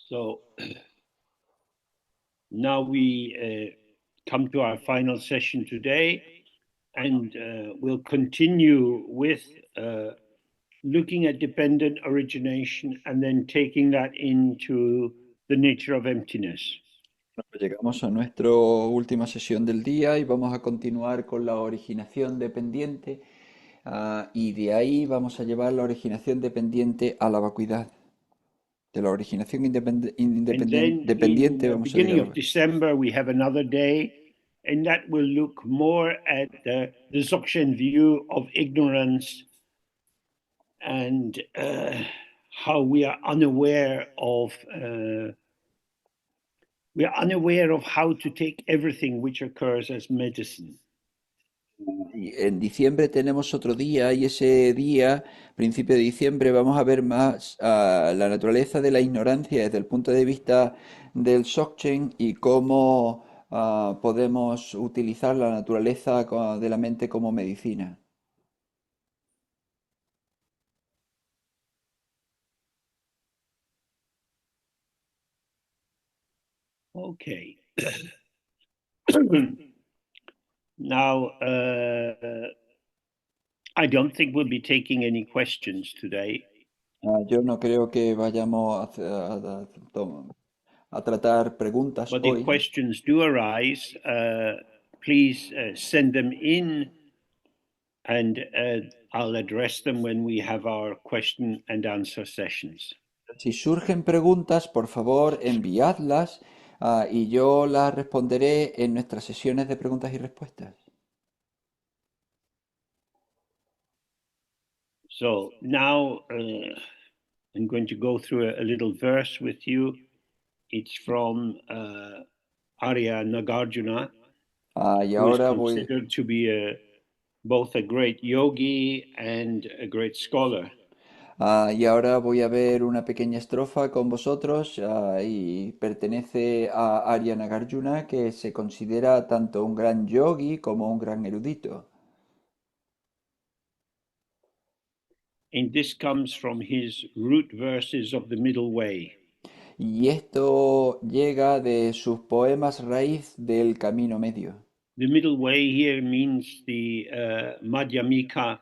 So now we come to our final session today, and we'll continue with looking at dependent origination and then taking that into the nature of emptiness. Llegamos a nuestra última sesión del día y vamos a continuar con la originación dependiente, y de ahí vamos a llevar la originación dependiente a la vacuidad. De la originación And then in dependiente the vamos a ir beginning a of December, we have another day, and that will look more at the Dzogchen view of ignorance and how we are unaware of how to take everything which occurs as medicine. Y en diciembre tenemos otro día y ese día, principio de diciembre, vamos a ver más la naturaleza de la ignorancia desde el punto de vista del Dzogchen y cómo podemos utilizar la naturaleza de la mente como medicina. Okay. Now, I don't think we'll be taking any questions today. Yo no creo que vayamos a tratar preguntas But if hoy. questions do arise, please send them in, and I'll address them when we have our question and answer sessions. Si surgen preguntas, por favor, enviadlas, y yo las responderé en nuestras sesiones de preguntas y respuestas. So now I'm going to go through a little verse with you. It's from Arya Nagarjuna, Y who is ahora considered to be both a great yogi and a great scholar. voy a ver una pequeña estrofa con vosotros, y pertenece a Arya Nagarjuna, que se considera tanto un gran yogi como un gran erudito. And this comes from his root verses of the Middle Way. Y esto llega de sus poemas raíz del Camino Medio. The Middle Way here means the Madhyamika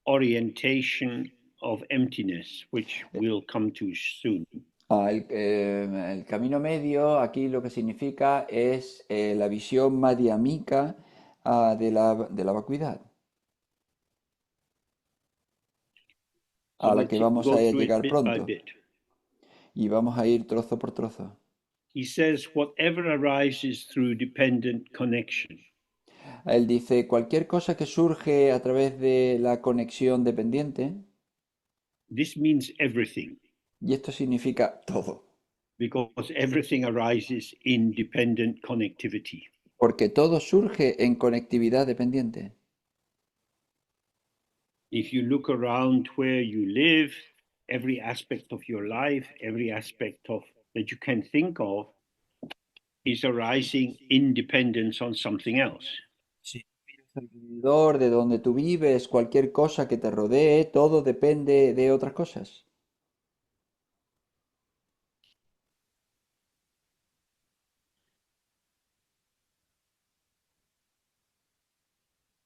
orientation of emptiness, which we'll come to soon. El Camino Medio aquí lo que significa es la visión madhyamika, de la vacuidad, So a la we'll que vamos go a through it llegar bit by pronto. bit. Y vamos a ir trozo por trozo. He says, whatever arises through dependent connection. Él dice, cualquier cosa que surge a través de la conexión dependiente, This means everything, y esto significa todo, because everything arises in dependent connectivity. porque todo surge en conectividad dependiente. If you look around where you live, every aspect of your life, every aspect of that you can think of is arising in dependence on something else. Si miras alrededor de donde tú vives, cualquier cosa que te rodee, todo depende de otras cosas.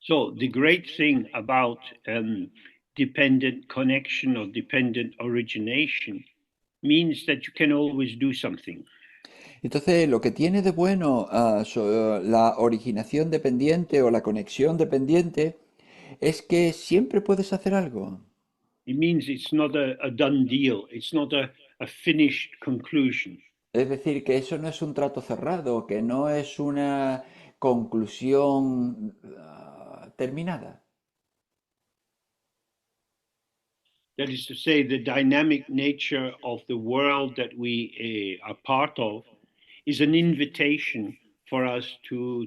So the great thing about dependent connection or dependent origination means that you can always do something. Entonces, lo que tiene de bueno, la originación dependiente o la conexión dependiente es que siempre puedes hacer algo. It means it's not a done deal. It's not a finished conclusion. Es decir, que eso no es un trato cerrado, que no es una conclusión terminada. That is to say, the dynamic nature of the world that we are part of is an invitation for us to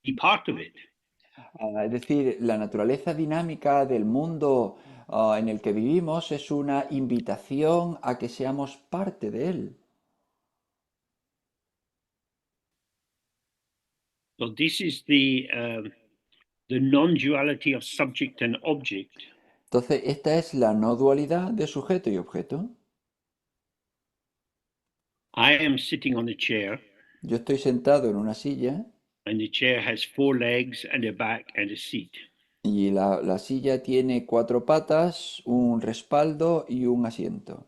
be part of it. Es decir, la naturaleza dinámica del mundo en el que vivimos es una invitación a que seamos parte de él. So this is the non-duality of subject and object. Entonces, esta es la no dualidad de sujeto y objeto. I am sitting on a chair, Yo estoy sentado en una silla and the chair has 4 legs and a back and a seat. y la silla tiene cuatro patas, un respaldo y un asiento.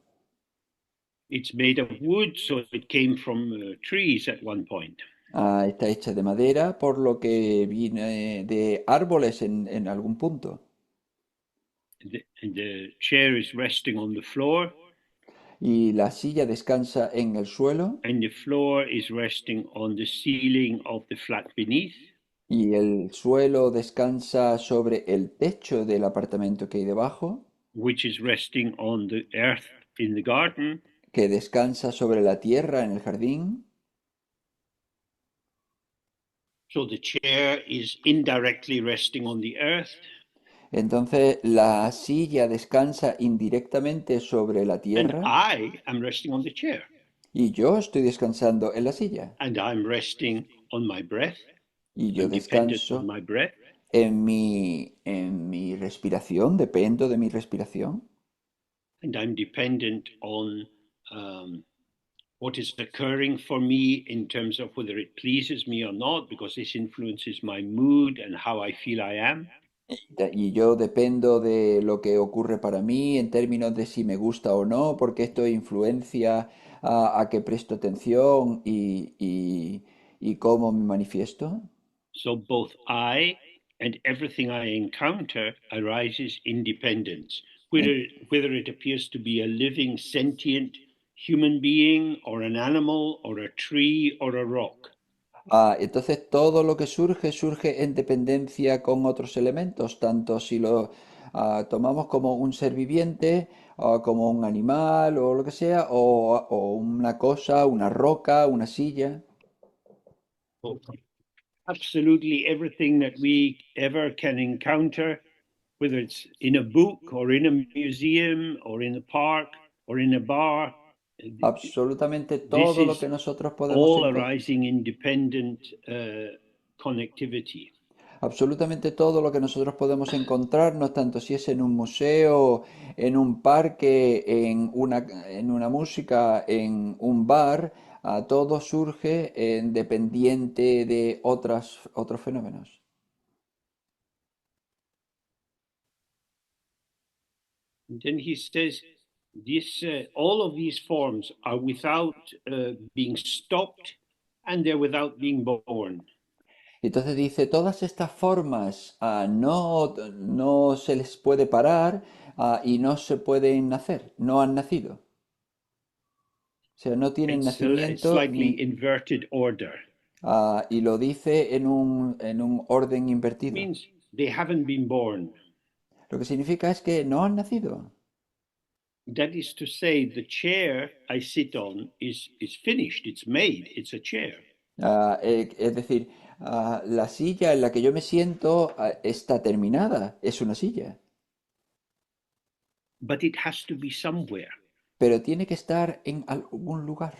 It's made of wood, so it came from trees at one point. Está hecha de madera, por lo que viene de árboles en algún punto. The chair is resting on the floor, Y la silla descansa en el suelo and the floor is resting on the ceiling of the flat beneath, y el suelo descansa sobre el techo del apartamento que hay debajo, which is resting on the earth in the garden. que descansa sobre la tierra en el jardín. So the chair is indirectly resting on the earth, Entonces la silla descansa indirectamente sobre la and tierra I am resting on the chair, y yo estoy descansando en la silla. and I'm resting on my breath. Y yo I'm dependent on descanso my breath, en mi respiración, dependo de mi respiración. and I'm dependent on um, what is occurring for me in terms of whether it pleases me or not, because this influences my mood and how I feel I am. Y yo dependo de lo que ocurre para mí en términos de si me gusta o no, porque esto influencia a que presto atención y cómo me manifiesto. So both I and everything I encounter arises in dependence, En- whether it appears to be a living, sentient human being, or an animal, or a tree, or a rock. Entonces todo lo que surge surge en dependencia con otros elementos, tanto si lo tomamos como un ser viviente, o como un animal o lo que sea, o una cosa, una roca, una silla. Absolutely everything that we ever can encounter, whether it's in a book or in a museum or in a park or in a bar, Absolutamente this todo lo is que nosotros podemos all encontrar. arising in dependent connectivity. Absolutamente todo lo que nosotros podemos encontrarnos, tanto si es en un museo, en un parque, en una música, en un bar, todo surge en dependiente de otros fenómenos. And then he says, all of these forms are without being stopped, and they're without being born. Entonces dice, todas estas formas no se les puede parar y no se pueden nacer, no han nacido. O sea, no tienen It's a nacimiento slightly ni, inverted order. y lo dice en un orden It invertido. means they haven't been born. Lo que significa es que no han nacido. That is to say, the chair I sit on is finished, it's made, it's a chair. Es decir, la silla en la que yo me siento está terminada, es una silla, But it has to be somewhere. pero tiene que estar en algún lugar.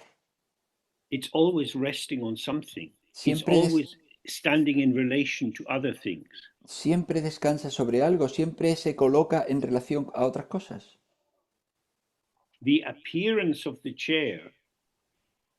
It's always resting on something, it's Siempre, always standing in relation to other things. siempre descansa sobre algo, siempre se coloca en relación a otras cosas. The appearance of the chair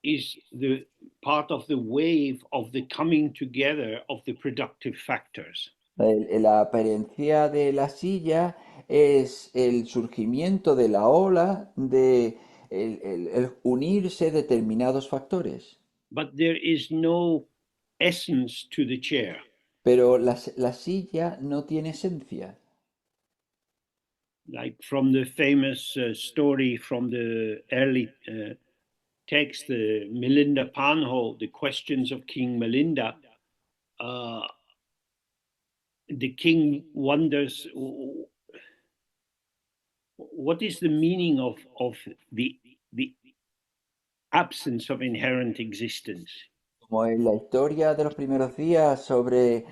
is the part of the wave of the coming together of the productive factors. La apariencia de la silla es el surgimiento de la ola de el unirse determinados factores. But there is no essence to the chair. Pero la silla no tiene esencia. Like from the famous story from the early text, the Melinda Panho, the questions of King Melinda, uh, the king wonders what is the meaning of the absence of inherent existence. Como en la historia de los primeros días sobre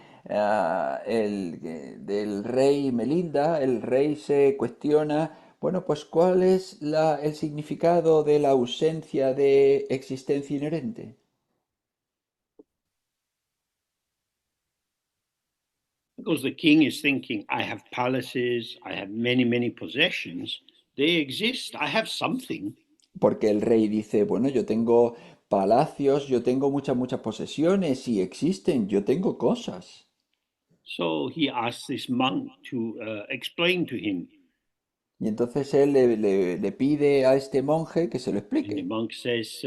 del rey Melinda, el rey se cuestiona, bueno, pues ¿cuál es el significado de la ausencia de existencia inherente? Because the king is thinking, I have palaces, I have many, many possessions, they exist, I have something. Porque el rey dice, bueno, yo tengo palacios, yo tengo muchas posesiones y existen, yo tengo cosas. So he asks this monk to explain to him. Y entonces él le pide a este monje que se lo And the explique. monk says,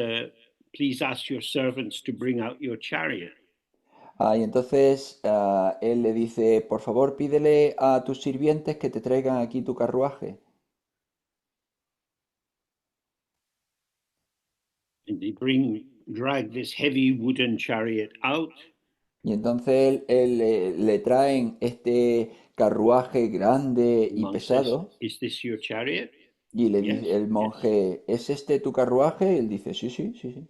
please ask your servants to bring out your chariot. Y entonces él le dice, por favor, pídele a tus sirvientes que te traigan aquí tu carruaje. And they drag this heavy wooden chariot out. Y entonces le traen este carruaje grande The y monk says, pesado is this your chariot? y le Yes, dice el yes. monje, ¿es este tu carruaje? Y él dice, sí, sí, sí, sí.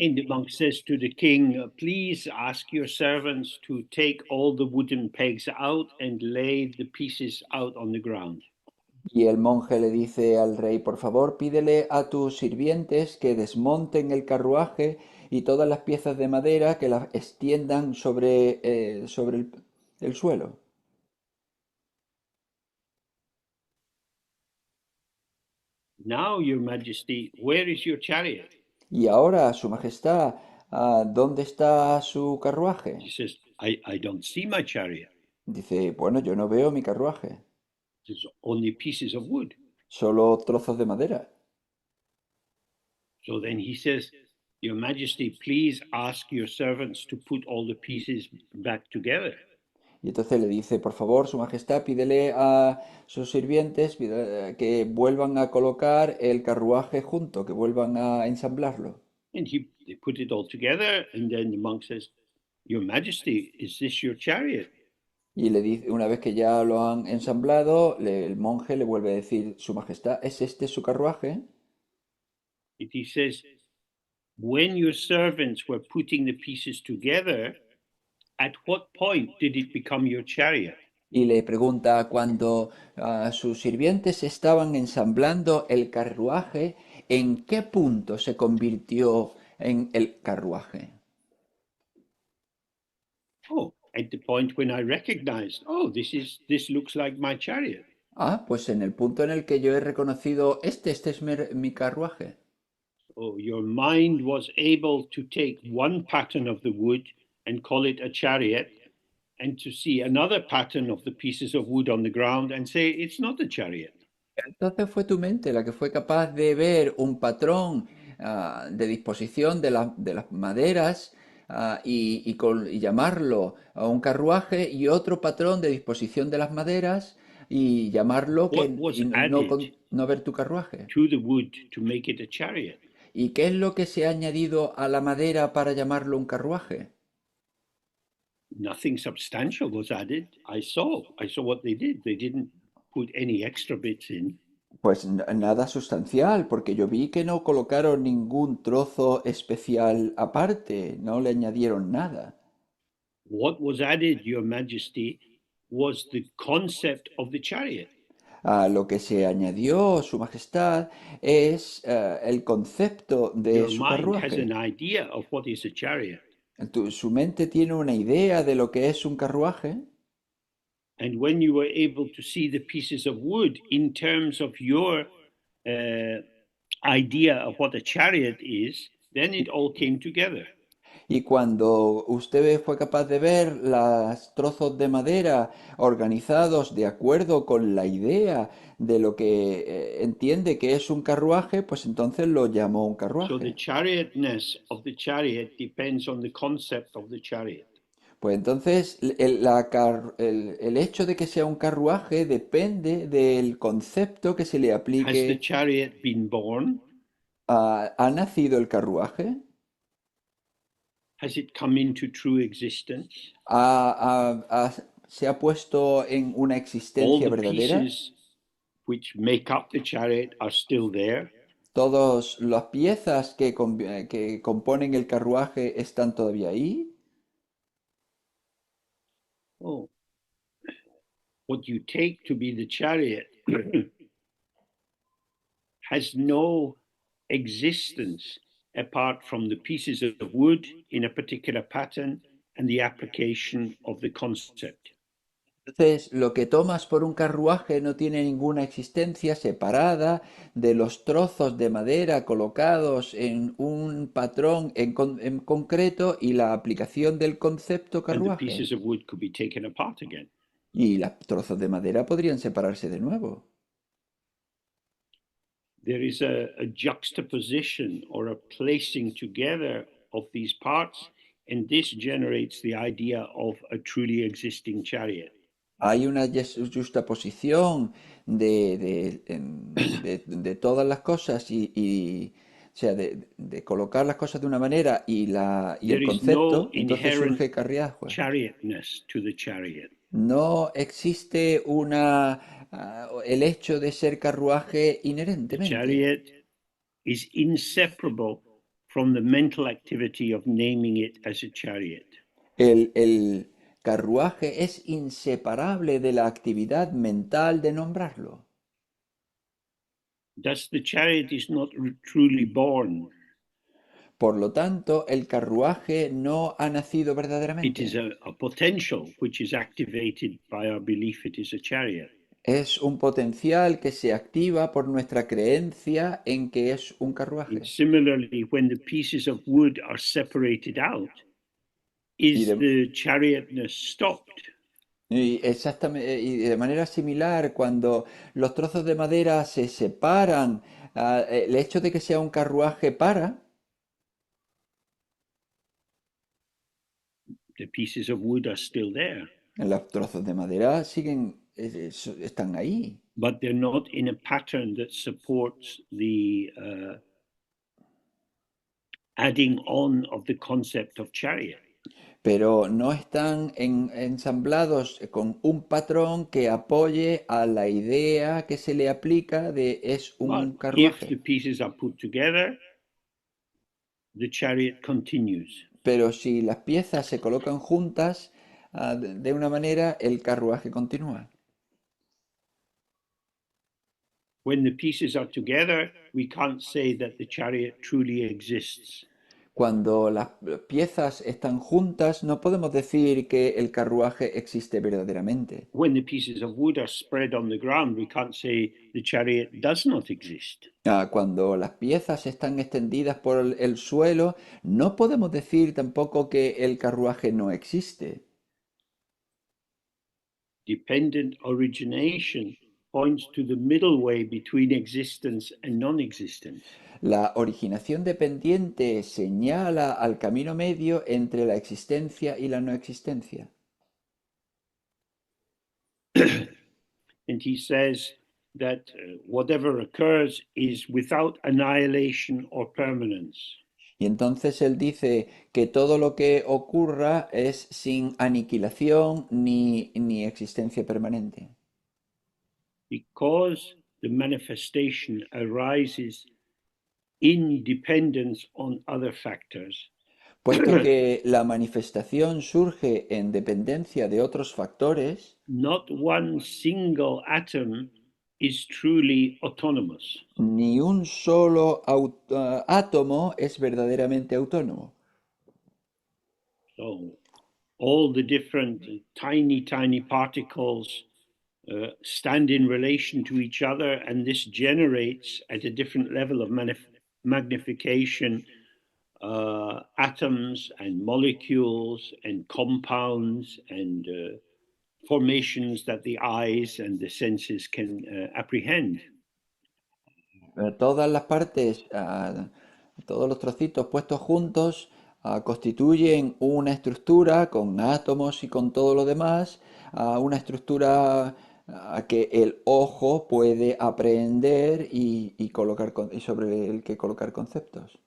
And the monk says to the king, please ask your servants to take all the wooden pegs out and lay the pieces out on the ground. Y el monje le dice al rey, por favor, pídele a tus sirvientes que desmonten el carruaje y todas las piezas de madera que las extiendan sobre el suelo. Now, your majesty, where is your chariot? Y ahora, Su Majestad, ¿dónde está su He carruaje? says, I don't see my chariot. Dice, bueno, yo no veo mi carruaje, There's only pieces of wood. solo trozos de madera. So then he says, your majesty, please ask your servants to put all the pieces back together. Y entonces le dice, por favor, Su Majestad, pídele a sus sirvientes que vuelvan a colocar el carruaje junto, que vuelvan a ensamblarlo. And they put it all together. And then the monk says, your majesty, is this your chariot? Y le dice, una vez que ya lo han ensamblado, el monje le vuelve a decir, Su Majestad, ¿es este su carruaje? And he says, when your servants were putting the pieces together, at what point did it become your chariot? Y le pregunta, cuando sus sirvientes estaban ensamblando el carruaje, ¿en qué punto se convirtió en el carruaje? Oh, at the point when I recognized, oh, this looks like my chariot. Pues en el punto en el que yo he reconocido, este es mi carruaje. So your mind was able to take one pattern of the wood and call it a chariot, and to see another pattern of the pieces of wood on the ground and say it's not a chariot. Entonces fue tu mente la que fue capaz de ver un patrón de disposición de las maderas y llamarlo a un carruaje y otro patrón de disposición de las maderas y llamarlo What was y added no ver tu carruaje. to the wood to make it a chariot? ¿Y qué es lo que se ha añadido a la madera para llamarlo un carruaje? Nothing substantial was added. I saw what they did. They didn't put any extra bits in. Pues nada sustancial, porque yo vi que no colocaron ningún trozo especial aparte, no le añadieron nada. What was added, Your Majesty, was the concept of the chariot. Lo que se añadió, Su Majestad, es el concepto de Your su mind has an carruaje. idea of what is a chariot. Su mente tiene una idea de lo que es un carruaje. And when you were able to see the pieces of wood in terms of your uh, idea of what a chariot is, then it all came together. Y cuando usted fue capaz de ver los trozos de madera organizados de acuerdo con la idea de lo que entiende que es un carruaje, pues entonces lo llamó un So the carruaje. chariotness of the chariot depends on the concept of the chariot. Pues entonces el hecho de que sea un carruaje depende del concepto que se le Has the aplique. chariot been born? ¿Ha nacido el carruaje? Has it come into true existence? ¿Se ha puesto en una All existencia the verdadera? pieces which make up the chariot are still there. ¿Todas las piezas que componen el carruaje están todavía ahí? Oh, what you take to be the chariot has no existence apart from the pieces of wood in a particular pattern and the application of the concept. Entonces, lo que tomas por un carruaje no tiene ninguna existencia separada de los trozos de madera colocados en un patrón en concreto y la aplicación del concepto And the carruaje. pieces of wood could be taken apart again. Y los trozos de madera podrían separarse de nuevo. There is a juxtaposition or a placing together of these parts, and this generates the idea of a truly existing chariot. Hay una justaposición de todas las cosas o sea, de colocar las cosas de una manera y el There is no concepto, entonces inherent surge carriaje. chariotness to the chariot. No existe el hecho de ser carruaje The inherentemente. chariot is inseparable from the mental activity of naming it as a chariot. El carruaje es inseparable de la actividad mental de nombrarlo. Thus, the chariot is not truly born. Por lo tanto, el carruaje no ha nacido It is verdaderamente. a potential which is activated by our belief it is a chariot. Es un potencial que se activa por nuestra creencia en que es un And carruaje. similarly, when the pieces of wood are separated out, Y is de, the chariotness stopped? y de manera similar, cuando los trozos de madera se separan, el hecho de que sea un carruaje para, The pieces of wood are still there, los trozos de madera están ahí, but they're not in a pattern that supports the adding on of the concept of chariot. pero no están ensamblados con un patrón que apoye a la idea que se le aplica de es But un if the carruaje. pieces are put together, the chariot continues. Pero si las piezas se colocan juntas, de una manera, el carruaje continúa. When the pieces are together, we can't say that the chariot truly exists. Cuando las piezas están juntas, no podemos decir que el carruaje existe verdaderamente. When the pieces of wood are spread on the ground, we can't say the chariot does not exist. Cuando las piezas están extendidas por el suelo, no podemos decir tampoco que el carruaje no existe. Dependent origination points to the middle way between existence and non existence. La originación dependiente señala al camino medio entre la existencia y la no existencia. And he says that whatever occurs is without annihilation or permanence. Y entonces él dice que todo lo que ocurra es sin aniquilación ni existencia permanente. Because the manifestation arises in dependence on other factors, Puesto que la manifestación surge en dependencia de otros factores, not one single atom is truly autonomous. ni un solo átomo es verdaderamente autónomo. So, all the different tiny, tiny particles stand in relation to each other, and this generates at a different level of magnification atoms and molecules and compounds and formations that the eyes and the senses can apprehend. Todas las partes, todos los trocitos puestos juntos, constituyen una estructura con átomos y con todo lo demás, una estructura que el ojo puede aprehender y sobre el que colocar conceptos.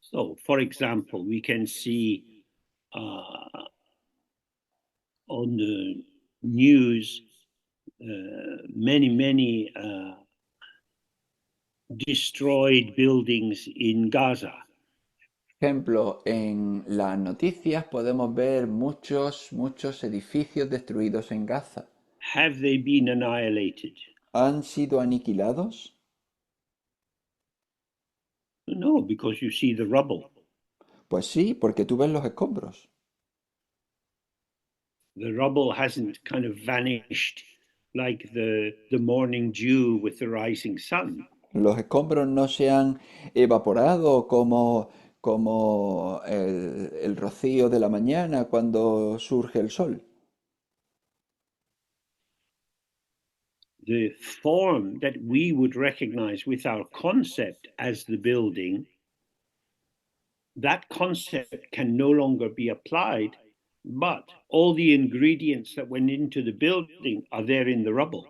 So, for example, we can see uh, on the news many destroyed buildings in Gaza. Ejemplo, en las noticias podemos ver muchos edificios destruidos en Gaza. Have they been annihilated? ¿Han sido aniquilados? No, because you see the rubble. Pues sí, porque tú ves los escombros. The rubble hasn't kind of vanished like the morning dew with the rising sun. Los escombros no se han evaporado como el rocío de la mañana cuando surge el sol. The form that we would recognize with our concept as the building, that concept can no longer be applied, but all the ingredients that went into the building are there in the rubble.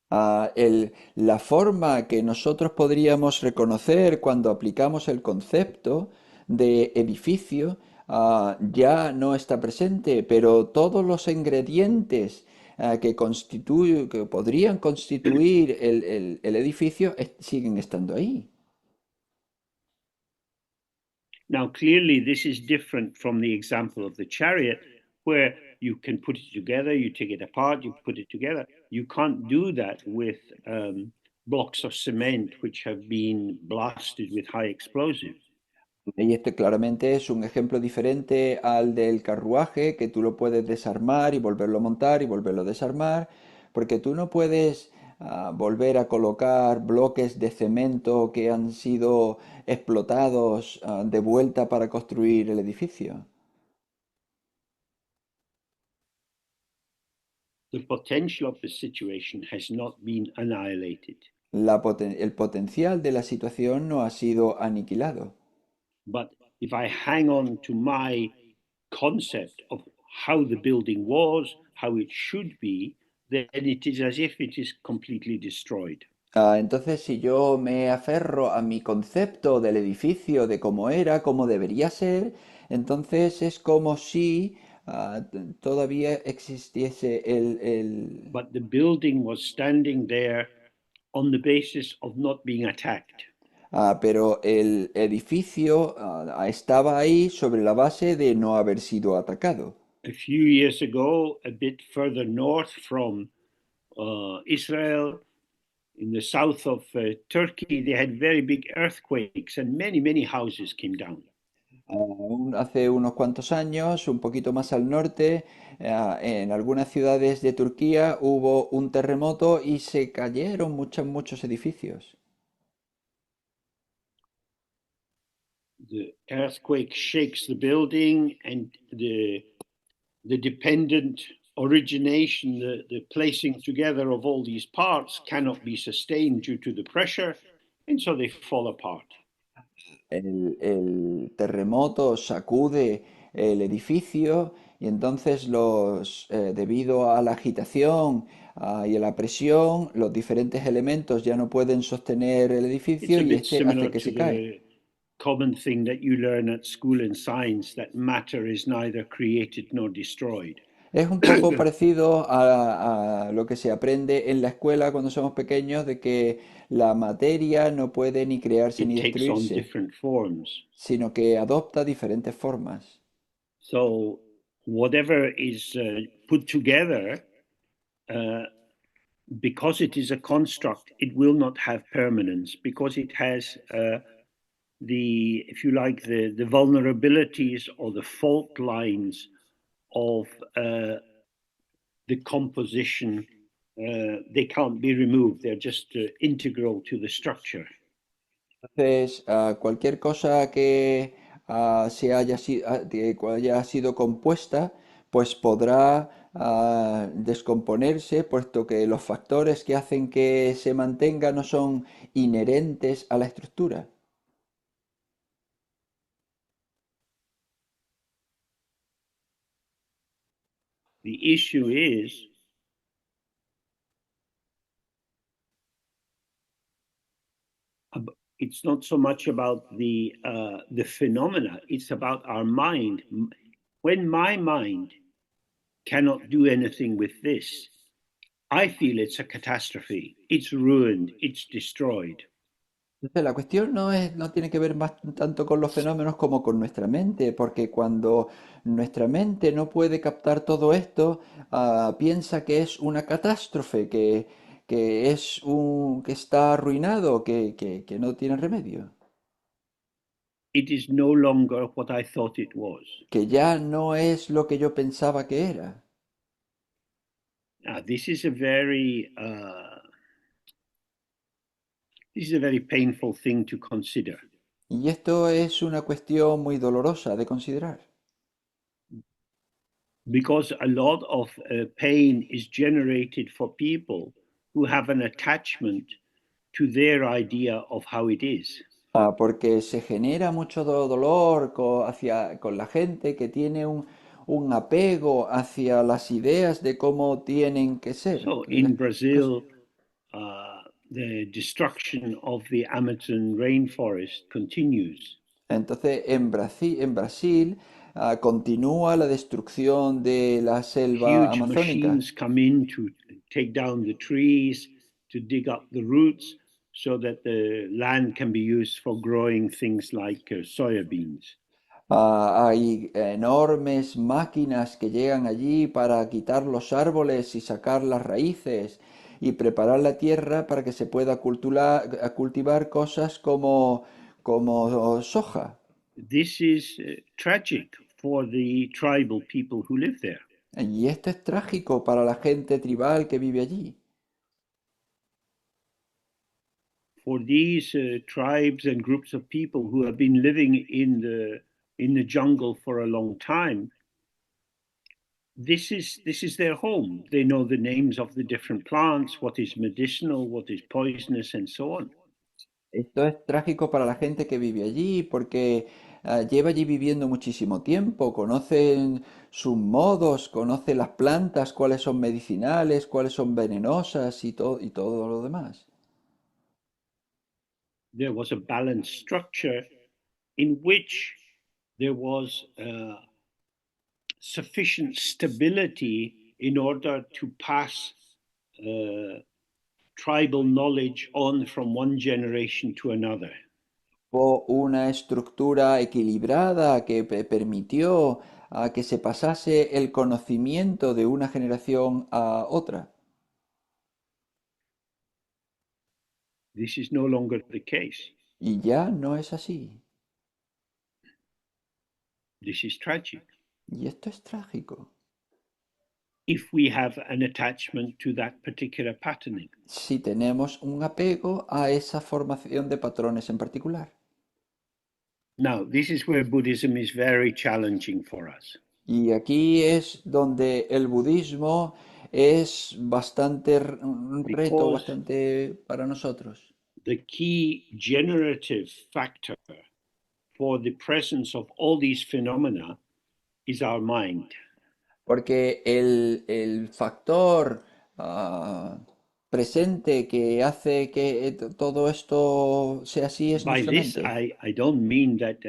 La forma que nosotros podríamos reconocer cuando aplicamos el concepto de edificio ya no está presente, pero todos los ingredientes que podrían constituir el edificio siguen estando ahí. Now, clearly, this is different from the example of the chariot, where you can put it together, you take it apart, you put it together. You can't do that with blocks of cement which have been blasted with high explosives. Y este claramente es un ejemplo diferente al del carruaje, que tú lo puedes desarmar y volverlo a montar y volverlo a desarmar, porque tú no puedes volver a colocar bloques de cemento que han sido explotados de vuelta para construir el edificio. The potential of the situation has not been annihilated. El potencial de la situación no ha sido aniquilado. But if I hang on to my concept of how the building was, how it should be, then it is as if it is completely destroyed. Entonces, si yo me aferro a mi concepto del edificio, de cómo era, cómo debería ser, entonces es como si todavía existiese But the building was standing there on the basis of not being attacked. pero el edificio estaba ahí sobre la base de no haber sido atacado. A few years ago, a bit further north from Israel, in the south of Turkey, they had very big earthquakes and many, many houses came down. Hace unos cuantos años, un poquito más al norte, en algunas ciudades de Turquía hubo un terremoto y se cayeron muchos edificios. The earthquake shakes the building, and the dependent origination, the placing together of all these parts cannot be sustained due to the pressure, and so they fall apart. El terremoto sacude el edificio y entonces debido a la agitación y a la presión, los diferentes elementos ya no pueden sostener el It's edificio a y bit este hace similar que to se cae. the common thing that you learn at school in science, that matter is neither created nor destroyed. Es un poco parecido a lo que se aprende en la escuela cuando somos pequeños, de que la materia no puede ni crearse It ni takes on destruirse, different forms. sino que adopta diferentes formas. So, whatever is put together, uh, because it is a construct, it will not have permanence because it has if you like, the vulnerabilities or the fault lines of the composition. They can't be removed. They're just integral to the structure. Entonces, cualquier cosa que haya sido compuesta, pues podrá descomponerse, puesto que los factores que hacen que se mantenga no son inherentes a la estructura. The issue is it's not so much about the phenomena; it's about our mind. When my mind cannot do anything with this, I feel it's a catastrophe. It's ruined. It's destroyed. Entonces, la cuestión no tiene que ver más tanto con los fenómenos como con nuestra mente, porque cuando nuestra mente no puede captar todo esto, piensa que es una catástrofe, que está arruinado, que no tiene remedio. it is no longer what I thought it was. que ya no es lo que yo pensaba que era. Now, this is a very painful thing to consider Y esto es una cuestión muy dolorosa de considerar, because a lot of pain is generated for people who have an attachment to their idea of how it is. porque se genera mucho dolor con la gente que tiene un apego hacia las ideas de cómo tienen que ser. So in Brazil, the destruction of the Amazon rainforest continues. Entonces, en Brasil, continúa la destrucción de la selva Huge amazónica. machines come in to take down the trees, to dig up the roots, so that the land can be used for growing things like soya beans. Hay enormes máquinas que llegan allí para quitar los árboles y sacar las raíces y preparar la tierra para que se pueda cultivar cosas como soja. This is tragic for the tribal people who live there. Y esto es trágico para la gente tribal que vive allí. For these tribes and groups of people who have been living in the jungle for a long time, this is their home. They know the names of the different plants, what is medicinal, what is poisonous, and so on. Esto es trágico para la gente que vive allí porque lleva allí viviendo muchísimo tiempo, conocen sus modos, conocen las plantas, cuáles son medicinales, cuáles son venenosas y todo lo demás. There was a balanced structure in which there was sufficient stability in order to pass uh, tribal knowledge on from one generation to another. Hubo una estructura equilibrada que permitió a que se pasase el conocimiento de una generación a otra. This is no longer the case. Y ya no es así. This is tragic. Y esto es trágico. If we have an attachment to that particular patterning. Si tenemos un apego a esa formación de patrones en particular. Now, this is where Buddhism is very challenging for us. Y aquí es donde el budismo es un reto Because bastante para nosotros. the key generative factor for the presence of all these phenomena is our mind. Porque el factor presente que hace que todo esto sea así es By nuestra this, mente. I don't mean that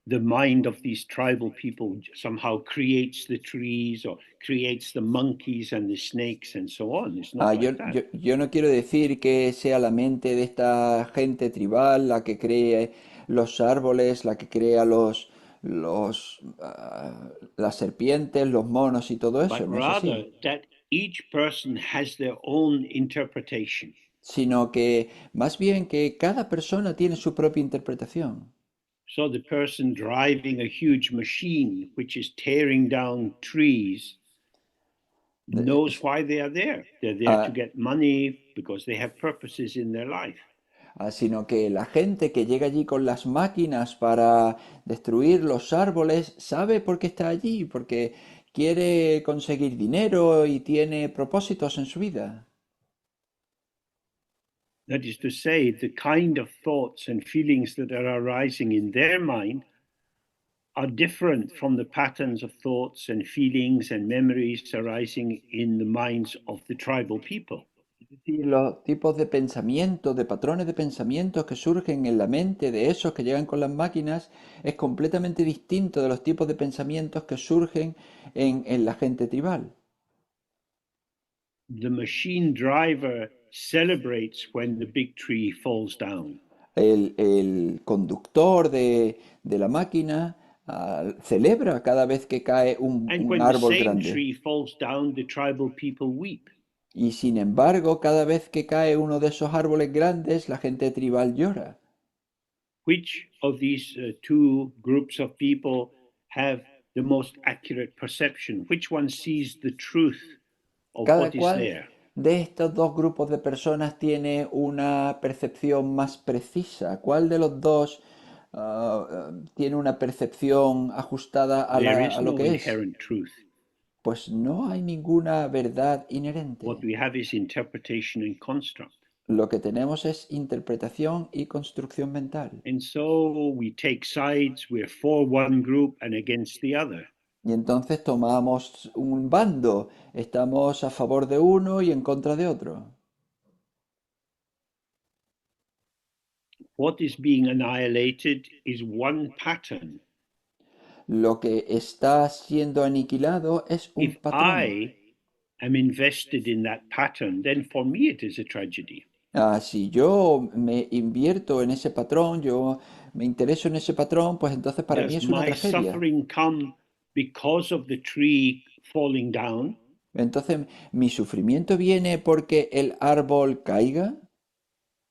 the mind of these tribal people somehow creates the trees or creates the monkeys and the snakes and so on. It's not Yo, like that. yo no quiero decir que sea la mente de esta gente tribal la que cree los árboles, la que crea las serpientes, los monos y todo eso, But no es así. rather that each person has their own interpretation. Sino que más bien que cada persona tiene su propia interpretación. So the person driving a huge machine which is tearing down trees knows why they are there. They're there to Ah, get money because they have purposes in their life. Sino que la gente que llega allí con las máquinas para destruir los árboles sabe por qué está allí, porque quiere conseguir dinero y tiene propósitos en su vida. That is to say, the kind of thoughts and feelings that are arising in their mind are different from the patterns of thoughts and feelings and memories arising in the minds of the tribal people. Es decir, los tipos de pensamientos, de patrones de pensamientos que surgen en la mente de esos que llegan con las máquinas es completamente distinto de los tipos de pensamientos que surgen en la gente tribal. The machine driver celebrates when the big tree falls down. El conductor de la máquina celebra cada vez que cae And un when the árbol same grande. tree falls down, the tribal people weep. Y sin embargo, cada vez que cae uno de esos árboles grandes, la gente tribal llora. which of these two groups of people have the most accurate perception? Which one sees the truth of Cada what is cual there? de estos dos grupos de personas tiene una percepción más precisa. ¿Cuál de los dos tiene una percepción ajustada a, There a is lo no que es? inherent truth. Pues no hay ninguna verdad What inherente. we have is interpretation and construct. Lo que tenemos es interpretación y construcción mental. And so we take sides, we're for one group and against the other. Y entonces tomamos un bando. Estamos a favor de uno y en contra de otro. What is being annihilated is one pattern. Lo que está siendo aniquilado es un If patrón. I am invested in that pattern, then for me it is a tragedy. Si yo me invierto en ese patrón, yo me intereso en ese patrón, pues entonces para mí Does es una my tragedia. suffering come because of the tree falling down, Entonces, ¿mi sufrimiento viene porque el árbol caiga?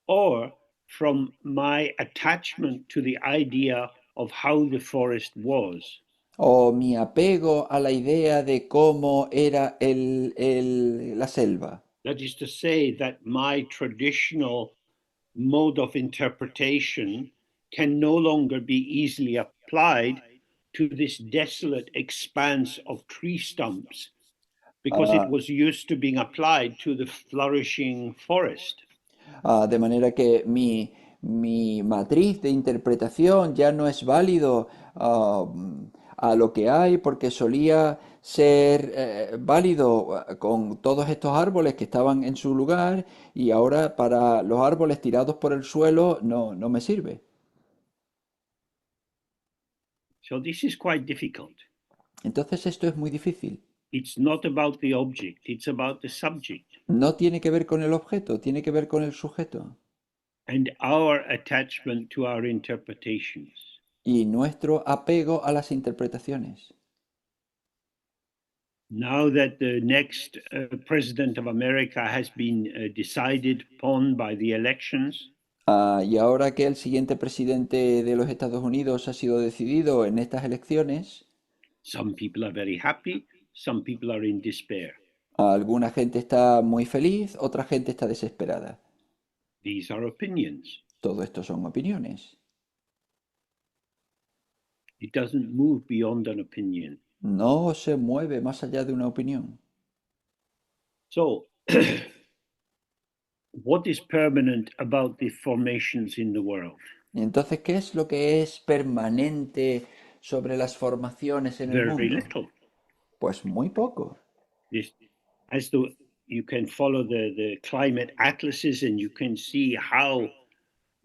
or from my attachment to the idea of how the forest was? ¿O mi apego a la idea de cómo era la selva? That is to say, that my traditional mode of interpretation can no longer be easily applied to this desolate expanse of tree stumps because it Ah, was used to being applied to the flourishing forest. de manera que mi matriz de interpretación ya no es válido a lo que hay porque solía ser válido con todos estos árboles que estaban en su lugar y ahora para los árboles tirados por el suelo no me sirve. So this is quite difficult. Entonces esto es muy difícil. It's not about the object, it's about the subject No tiene que ver con el objeto, tiene que ver con el sujeto and our attachment to our interpretations. y nuestro apego a las interpretaciones. Now that the next president of America has been decided upon by the elections, Y ahora que el siguiente presidente de los Estados Unidos ha sido decidido en estas elecciones, some people are very happy, some people are in despair. alguna gente está muy feliz, otra gente está desesperada. These are opinions. Todo esto son opiniones. It doesn't move beyond an opinion. No se mueve más allá de una opinión. So, what is permanent about the formations in the world? Y entonces, ¿qué es lo que es permanente sobre las formaciones en el Very mundo? little. Pues muy poco. This, as the, you can follow the climate atlases and you can see how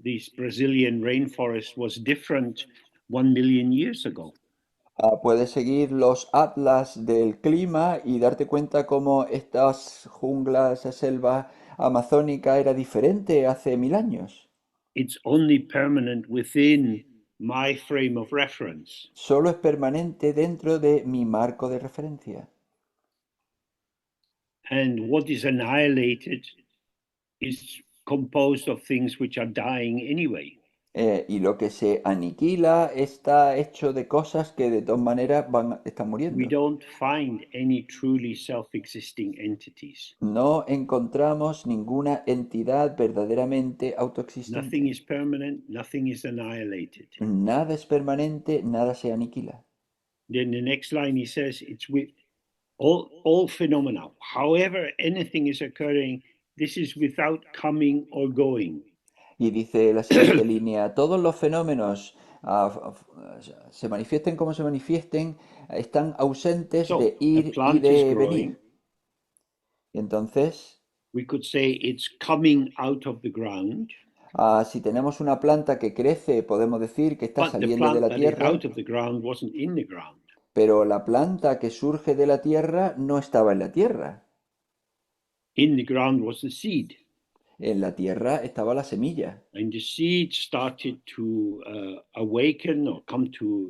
this Brazilian rainforest was different 1 million years ago. Puedes seguir los atlas del clima y darte cuenta cómo estas junglas, selva amazónica era diferente hace 1000 años. It's only permanent within my frame of reference. Solo es permanente dentro de mi marco de referencia. And what is annihilated is composed of things which are dying anyway. Y lo que se aniquila está hecho de cosas que de todas maneras están We muriendo. don't find any truly self existing entities. No encontramos ninguna entidad verdaderamente Nothing autoexistente. is permanent, nothing is annihilated. Nada es permanente, nada se aniquila. Then the next line he says it's with all phenomena, however anything is occurring, this is without coming or going. Y dice la siguiente línea, todos los fenómenos se manifiesten como se manifiesten, están ausentes de So a ir y plant is de venir. growing. Y entonces, We could say it's coming out of the ground, si tenemos una planta que crece, podemos decir que está but the saliendo de plant la that is tierra, out of the ground wasn't in the ground. pero la planta que surge de la tierra no estaba en la tierra. In the ground was the seed. En la tierra estaba la semilla. And the seed started to awaken or come to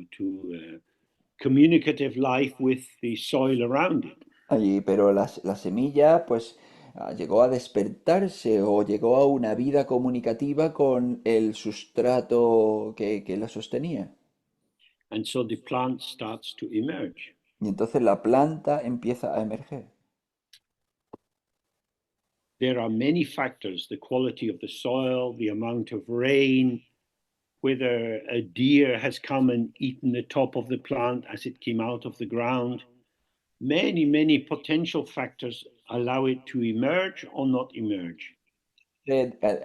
communicative life with the soil around it. Allí, pero la semilla pues llegó a despertarse o llegó a una vida comunicativa con el sustrato que la sostenía. And so the plant starts to emerge. Y entonces la planta empieza a emerger. There are many factors, the quality of the soil, the amount of rain, whether a deer has come and eaten the top of the plant as it came out of the ground. Many potential factors allow it to emerge or not emerge.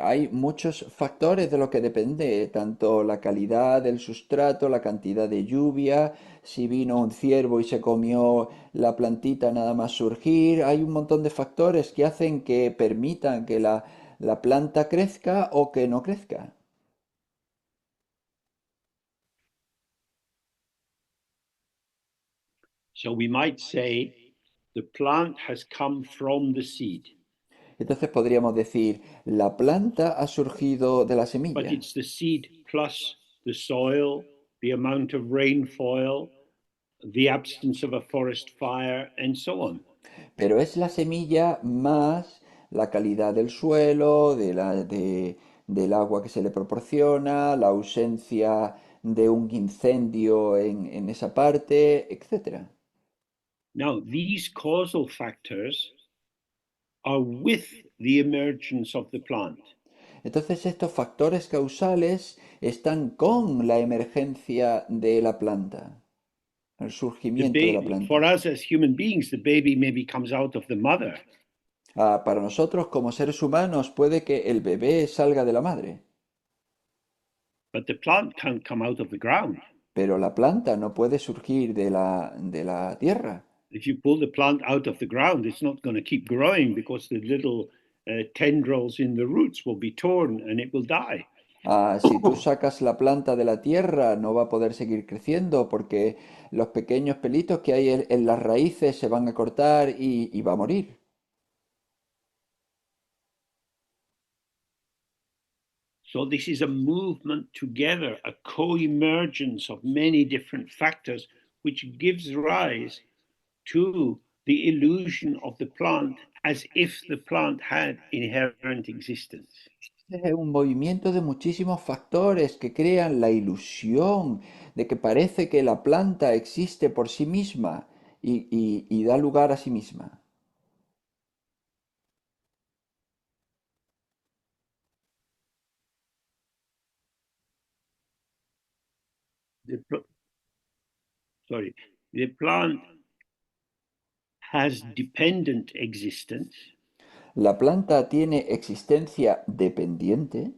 Hay muchos factores de lo que depende, tanto la calidad del sustrato, la cantidad de lluvia, si vino un ciervo y se comió la plantita nada más surgir. Hay un montón de factores que hacen que permitan que la planta crezca o que no crezca. So we might say the plant has come from the seed, Entonces podríamos decir, la planta ha surgido de la but semilla, it's the seed plus the soil, the amount of rainfall, the absence of a forest fire, and so on. pero es la semilla más la calidad del suelo, del agua que se le proporciona, la ausencia de un incendio en esa parte, etcétera. Now, these causal factors are with the emergence of the plant. Entonces estos factores causales están con la emergencia de la planta, el The surgimiento de la baby, planta. for us as human beings, the baby maybe comes out of the mother, Para nosotros como seres humanos puede que el bebé salga de la madre, but the plant can't come out of the ground. pero la planta no puede surgir de la tierra. If you pull the plant out of the ground, it's not going to keep growing because the little tendrils in the roots will be torn and it will die. Si tú sacas la planta de la tierra, no va a poder seguir creciendo porque los pequeños pelitos que hay en las raíces se van a cortar y va a morir. So this is a movement together, a co-emergence of many different factors, which gives rise to the illusion of the plant as if the plant had inherent existence. Es un movimiento de muchísimos factores que crean la ilusión de que parece que la planta existe por sí misma y da lugar a sí misma. The, sorry, the plant has dependent existence. La planta tiene existencia dependiente,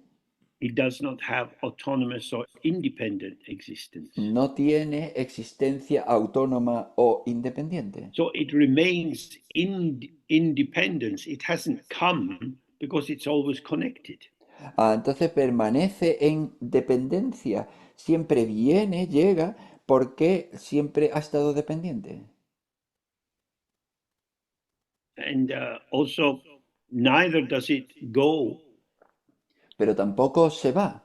It does not have autonomous or independent existence. no tiene existencia autónoma o independiente. So it remains in independence. It hasn't come because it's always connected. Entonces permanece en dependencia. Siempre viene, llega, porque siempre ha estado dependiente. And also, neither does it go Pero tampoco se va.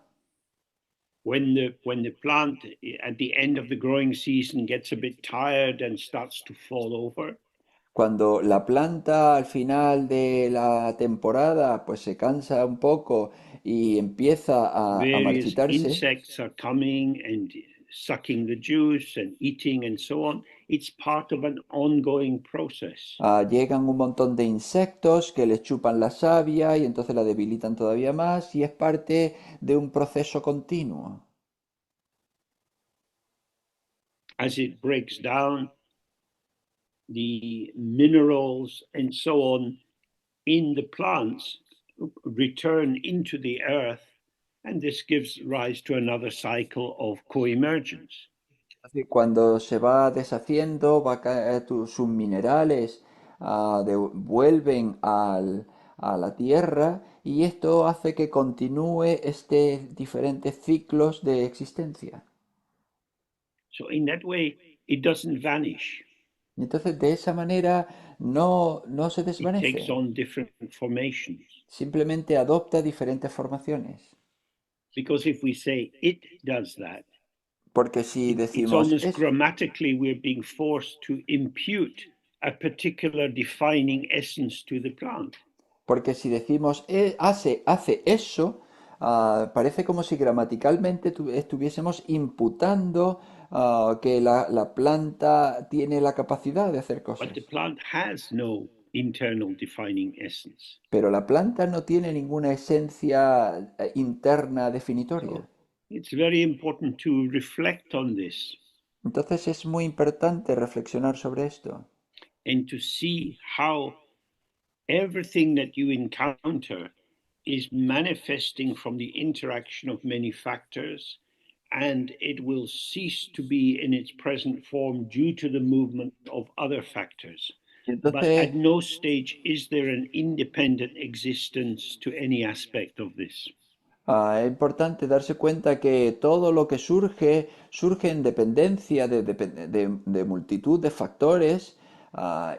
when the plant at the end of the growing season gets a bit tired and starts to fall over. Cuando la planta al final de la temporada pues se cansa un poco y empieza a Various marchitarse, insects are coming and sucking the juice and eating and so on. It's part of an ongoing process. llegan un montón de insectos que le chupan la savia y entonces la debilitan todavía más y es parte de un proceso continuo. As it breaks down, the minerals and so on in the plants return into the earth, and this gives rise to another cycle of co-emergence. Cuando se va deshaciendo, sus minerales vuelven a la tierra y esto hace que continúe este diferentes ciclos de existencia. So in that way, it doesn't vanish. Y entonces de esa manera no se It takes desvanece, on different formations. simplemente adopta diferentes formaciones. Because if we say it does that, Porque si it's decimos almost es, grammatically we're being forced to impute a particular defining essence to the plant. Porque si decimos hace eso, parece como si gramaticalmente estuviésemos imputando que la planta tiene la capacidad de hacer But the cosas. plant has no internal defining essence. Pero la planta no tiene ninguna esencia interna definitoria. So it's very important to reflect on this Entonces es muy importante reflexionar sobre esto and to see how everything that you encounter is manifesting from the interaction of many factors, and it will cease to be in its present form due to the movement of other factors. y But entonces at no stage is there an independent existence to any aspect of this. es importante darse cuenta que todo lo que surge en dependencia de multitud de factores,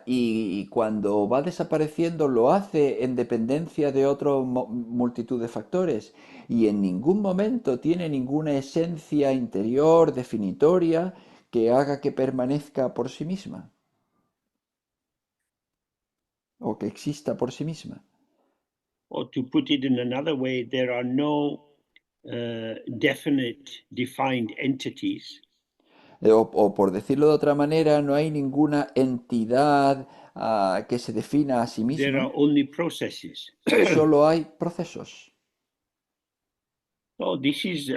y cuando va desapareciendo lo hace en dependencia de otra multitud de factores y en ningún momento tiene ninguna esencia interior definitoria que haga que permanezca por sí misma o que exista por sí misma. Or to put it in another way, there are no definite defined entities. O por decirlo de otra manera, no hay ninguna entidad que se defina a sí There are misma, only processes. solo hay procesos. So this is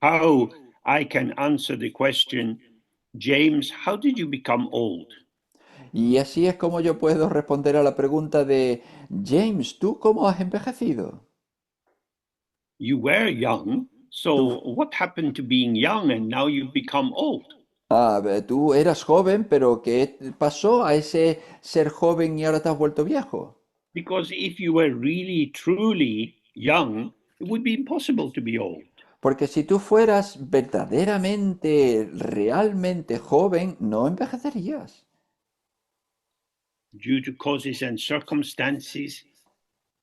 how I can answer the question, James, how did you become old? Y así es como yo puedo responder a la pregunta de James, ¿tú cómo has envejecido? You were young, Tú, so what happened to being young and now you've become old? tú eras joven, pero ¿qué pasó a ese ser joven y ahora te has vuelto viejo? Because if you were really, truly young, it would be impossible to be old. Porque si tú fueras verdaderamente, realmente joven, no envejecerías. Due to causes and circumstances,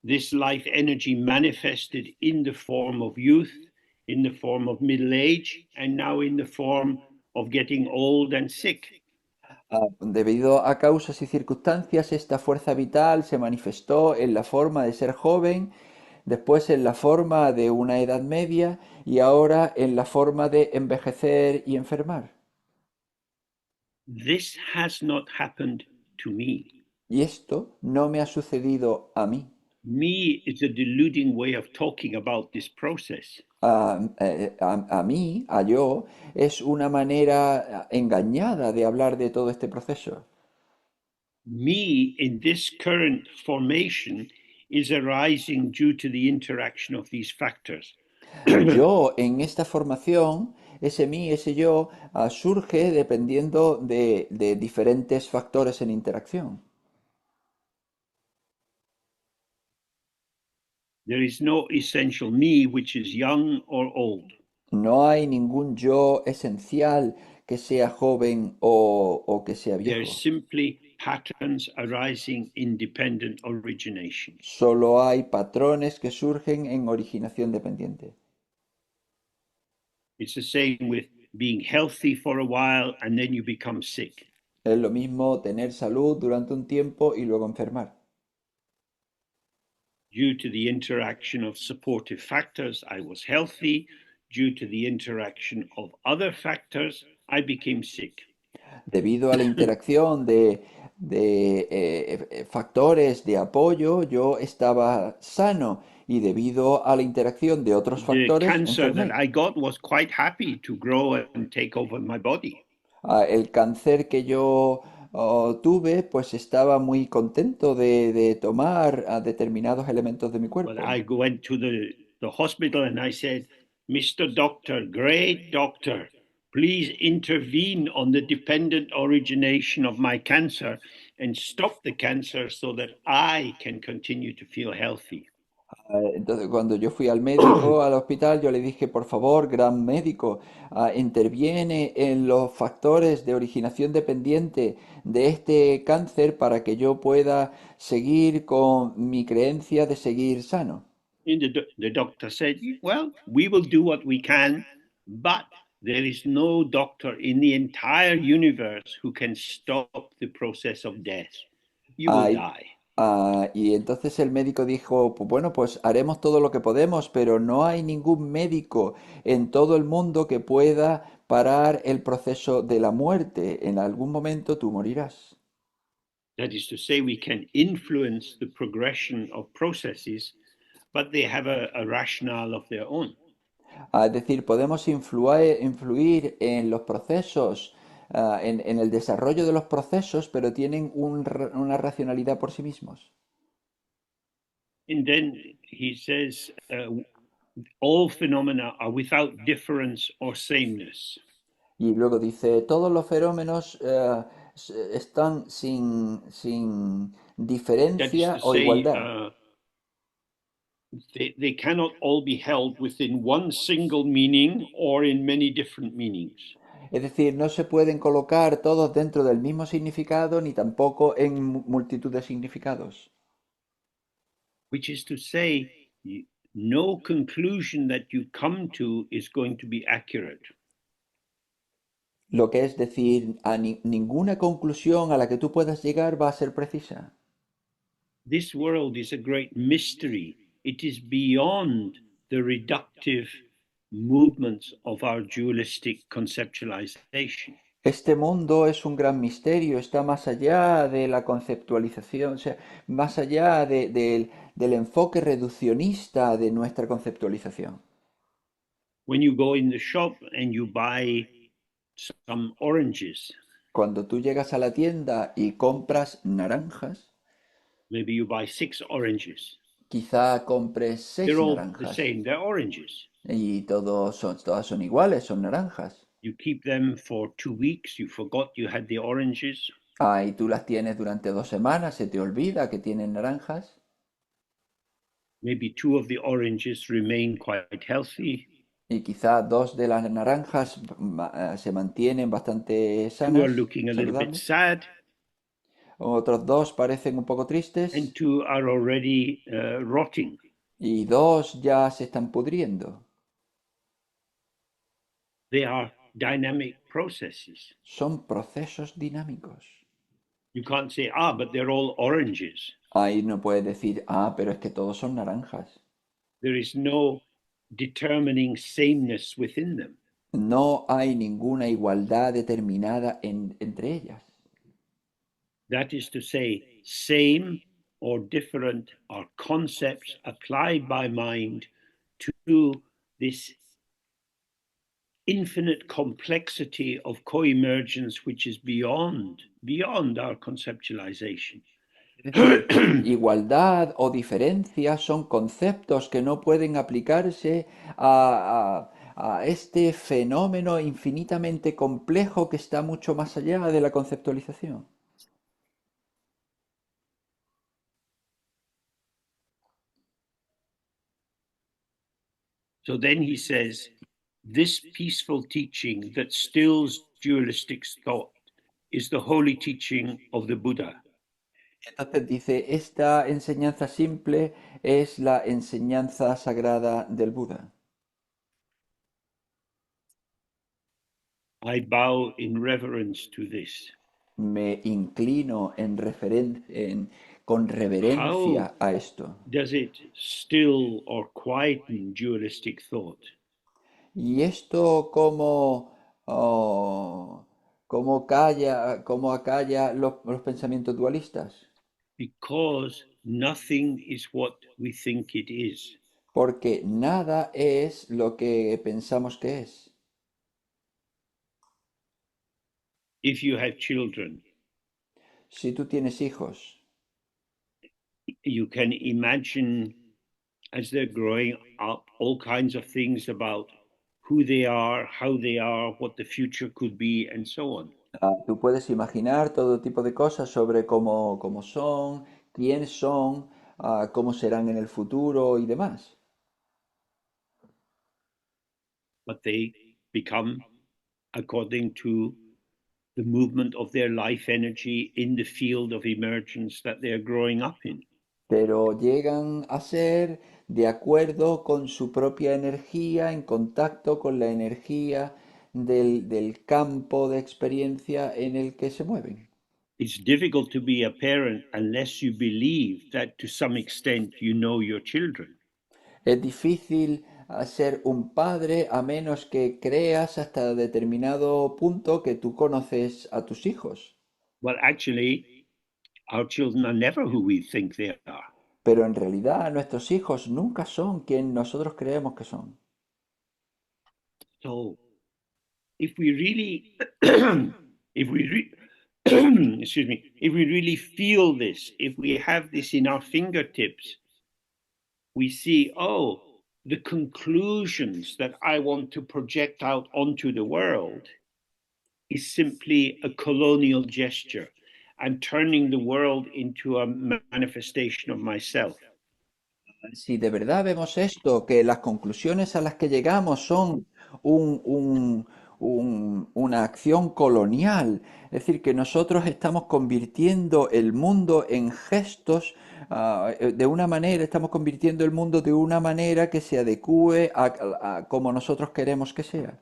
this life energy manifested in the form of youth, in the form of middle age, and now in the form of getting old and sick. Debido a causas y circunstancias, esta fuerza vital se manifestó en la forma de ser joven, después en la forma de una edad media y ahora en la forma de envejecer y enfermar. This has not happened to me. Y esto no me ha sucedido a mí. Me is a deluding way of talking about this process. A mí, a yo, es una manera engañada de hablar de todo este proceso. Me in this current formation is arising due to the interaction of these factors. Yo en esta formación, ese mí, ese yo, surge dependiendo de diferentes factores en interacción. There is no essential me which is young or old. No hay ningún yo esencial que sea joven o que sea They're viejo. simply patterns arising in dependent origination. Solo hay patrones que surgen en originación dependiente. It's the same with being healthy for a while and then you become sick. Es lo mismo tener salud durante un tiempo y luego enfermar. Due to the interaction of supportive factors, I was healthy. Due to the interaction of other factors, I became sick. Debido a la interacción de factores de apoyo, yo estaba sano y debido a la interacción de otros The factores, cancer that enfermé. I got was quite happy to grow and take over my body. El cáncer que yo tuve, pues estaba muy contento de tomar determinados elementos de mi But cuerpo. I went to the hospital and I said, Mr. Doctor, great doctor, please intervene on the dependent origination of my cancer and stop the cancer so that I can continue to feel healthy. Entonces, cuando yo fui al médico, al hospital, yo le dije, por favor, gran médico, interviene en los factores de originación dependiente de este cáncer para que yo pueda seguir con mi creencia de seguir sano. And the doctor said, well, we will do what we can, but there is no doctor in the entire universe who can stop the process of death. You will Ah, die. Y entonces el médico dijo, pues bueno, pues haremos todo lo que podemos, pero no hay ningún médico en todo el mundo que pueda parar el proceso de la muerte. En algún momento tú morirás. That is to say, we can influence the progression of processes, but they have a rationale of their own. Es decir, podemos influir en los procesos, en el desarrollo de los procesos, pero tienen una racionalidad por sí mismos. And then he says, all phenomena are without difference or sameness. Y luego dice, todos los fenómenos están sin That is diferencia to o say, igualdad. they cannot all be held within one single meaning or in many different meanings. Es decir, no se pueden colocar todos dentro del mismo significado ni tampoco en multitud de significados. Which is to say, no conclusion that you come to is going to be accurate. Lo que es decir, ninguna conclusión a la que tú puedas llegar va a ser precisa. This world is a great mystery. It is beyond the reductive movements of our dualistic conceptualization. Este mundo es un gran misterio, está más allá de la conceptualización, o sea, más allá del enfoque reduccionista de nuestra conceptualización. When you go in the shop and you buy some oranges, Cuando tú llegas a la tienda y compras naranjas, maybe you buy 6 oranges. quizá compres They're seis all the naranjas same, they're oranges. y todas son iguales, son naranjas. You keep them for 2 weeks, you forgot you had the oranges. Y tú las tienes durante 2 semanas, se te olvida que tienen naranjas Maybe two of the oranges remain quite healthy, y quizá dos de las naranjas se mantienen bastante two are sanas, looking a little bit saludables. sad, Otros dos parecen un poco and tristes two are already rotting. y dos ya se están pudriendo. They are dynamic processes. Son procesos dinámicos. You can't say, but they're all oranges. Ahí no puedes decir, pero es que todos son naranjas. There is no determining sameness within them. No hay ninguna igualdad determinada entre ellas. That is to say, same or different are concepts applied by mind to this infinite complexity of co-emergence which is beyond our conceptualization. Es decir, igualdad o diferencia son conceptos que no pueden aplicarse a este fenómeno infinitamente complejo que está mucho más allá de la conceptualización. So then he says, this peaceful teaching that stills dualistic thought is the holy teaching of the Buddha. Entonces dice, esta enseñanza simple es la enseñanza sagrada del Buda. I bow in reverence to this. Me inclino con How reverencia a esto. does it still or quieten dualistic thought? ¿Y esto cómo acalla los pensamientos dualistas? Because nothing is what we think it is. Porque nada es lo que pensamos que es. If you have children, Si tú tienes hijos, you can imagine as they're growing up all kinds of things about who they are, how they are, what the future could be, and so on. tú puedes imaginar todo tipo de cosas sobre cómo son, quiénes son, cómo serán en el futuro y demás. But they become, according to the movement of their life energy in the field of emergence that they're growing up in. Pero llegan a ser de acuerdo con su propia energía, en contacto con la energía del campo de experiencia en el que se mueven. it's difficult to be a parent unless you believe that to some extent you know your children. Es difícil ser un padre a menos que creas hasta determinado punto que tú conoces a tus hijos. Well, actually, our children are never who we think they are. Pero en realidad nuestros hijos nunca son quien nosotros creemos que son. So if we really, if we excuse me, if we really feel this, if we have this in our fingertips, we see, oh, the conclusions that I want to project out onto the world is simply a colonial gesture. I'm turning the world into a manifestation of myself. Si de verdad vemos esto, que las conclusiones a las que llegamos son una acción colonial, es decir, que nosotros estamos convirtiendo el mundo en gestos, de una manera, estamos convirtiendo el mundo de una manera que se adecue a como nosotros queremos que sea.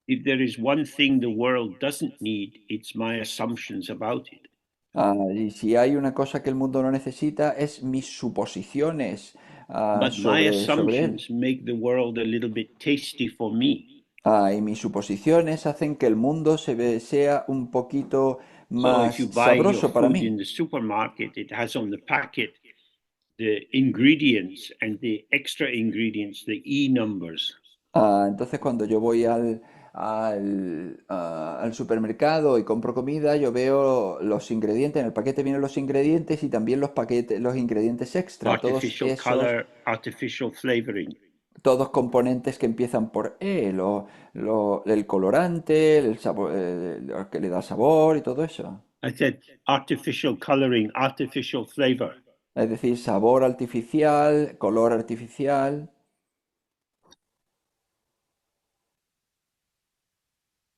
If there is one thing the world doesn't need, it's my assumptions about it. Y si hay una cosa que el mundo no necesita es mis suposiciones But my sobre él. assumptions make the world a little bit tasty for me. Y mis suposiciones hacen que el mundo sea un poquito So if más you buy your sabroso para food in mí. the supermarket, it has on the packet the ingredients and the extra ingredients, the E numbers. Entonces cuando yo voy al supermercado y compro comida, yo veo los ingredientes, en el paquete vienen los ingredientes y también los ingredientes extra, Artificial color, artificial flavoring. todos componentes que empiezan por E, el colorante, el sabor, lo que le da sabor y todo eso. I said artificial coloring, artificial flavor. Es decir, sabor artificial, color artificial,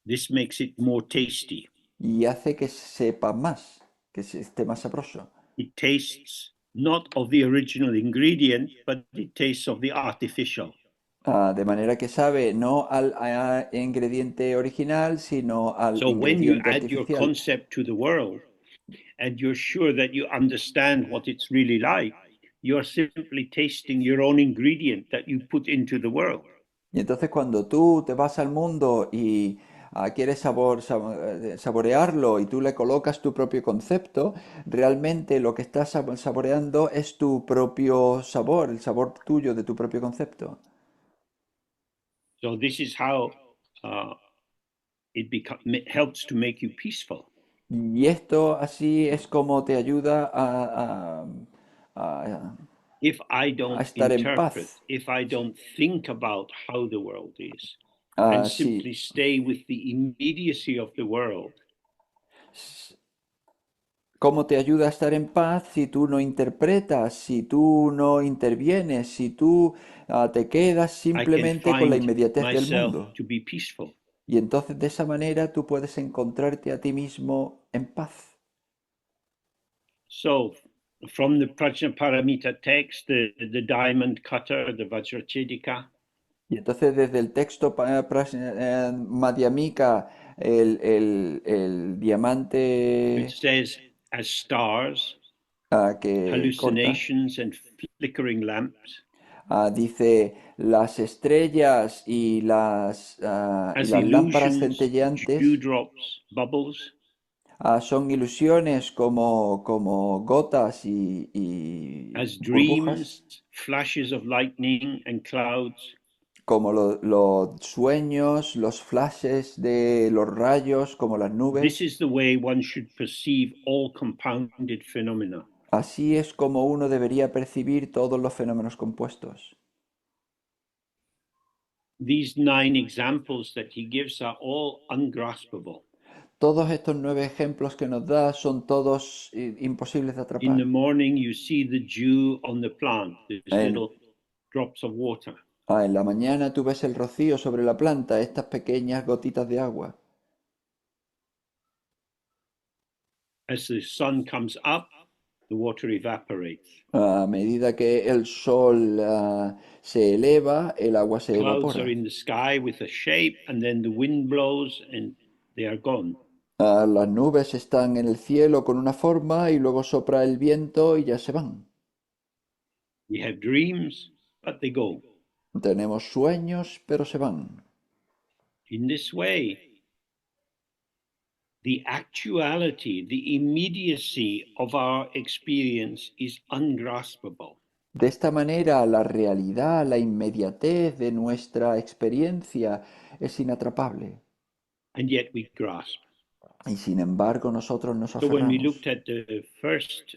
This makes it more tasty. y hace que sepa más, que esté más sabroso. It tastes not of the original ingredient, but it tastes of the artificial. De manera que sabe no al ingrediente original, sino al So when you ingrediente add your artificial. concept to the world and you're sure that you understand what it's really like, you're simply tasting your own ingredient that you put into the world. Y entonces cuando tú te vas al mundo y quieres saborearlo y tú le colocas tu propio concepto, realmente lo que estás saboreando es tu propio sabor, el sabor tuyo de tu propio concepto. So this is how it helps to make you peaceful. Y esto así es como te ayuda If I a don't estar en interpret, paz. if I don't think about how the world is, and Sí. simply stay with the immediacy of the world, ¿Cómo te ayuda a estar en paz si tú no interpretas, si tú no intervienes, si tú te quedas I can simplemente con la find inmediatez del myself mundo? to be peaceful. Y entonces de esa manera tú puedes encontrarte a ti mismo en paz. So, from the Prajnaparamita text, the diamond cutter, the Vajrachedika, Y entonces desde el texto Madhyamika, el which diamante says, as stars, que corta, hallucinations, and flickering lamps, dice las estrellas y as las lámparas illusions, centelleantes. dewdrops, bubbles, Son ilusiones como gotas y as burbujas, dreams, flashes of lightning and clouds. como los sueños, los flashes de los rayos, como las This nubes. is the way one should perceive all compounded phenomena. Así es como uno debería percibir todos los fenómenos compuestos. These 9 examples that he gives are all ungraspable. Todos estos 9 ejemplos que nos da son todos imposibles de In the atrapar. morning, you see the dew on the plant, these En, little drops of water. en la mañana tú ves el rocío sobre la planta, estas pequeñas gotitas de agua. As the sun comes up, the water evaporates. A medida que el sol se eleva, el agua se Clouds are evapora. in the sky with a shape, and then the wind blows and they are gone. Las nubes están en el cielo con una forma y luego sopla el viento y ya se van. We have dreams, but they go. Tenemos sueños, pero se van. In this way, the actuality, the immediacy of our experience is ungraspable. De esta manera, la realidad, la inmediatez de nuestra experiencia es inatrapable. And yet we grasp. Y sin embargo, nosotros nos So when we aferramos. looked at the first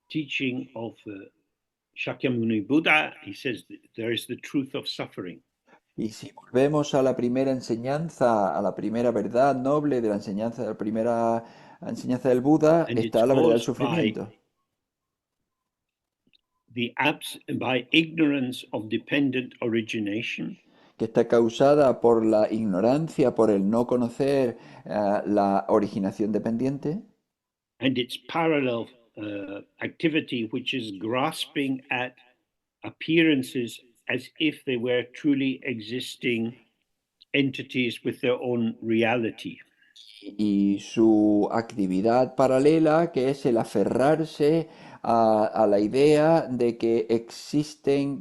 teaching of Shakyamuni Buddha, he says there is the truth of suffering. Y si volvemos a la primera enseñanza, a la primera verdad noble de la enseñanza, de la primera enseñanza del Buda, And it's está la verdad del caused sufrimiento, by ignorance of dependent origination, que está causada por la ignorancia, por el no conocer la originación dependiente, and its parallel activity, which is grasping at appearances as if they were truly existing entities with their own reality. y su actividad paralela, que es el aferrarse a la idea de que existen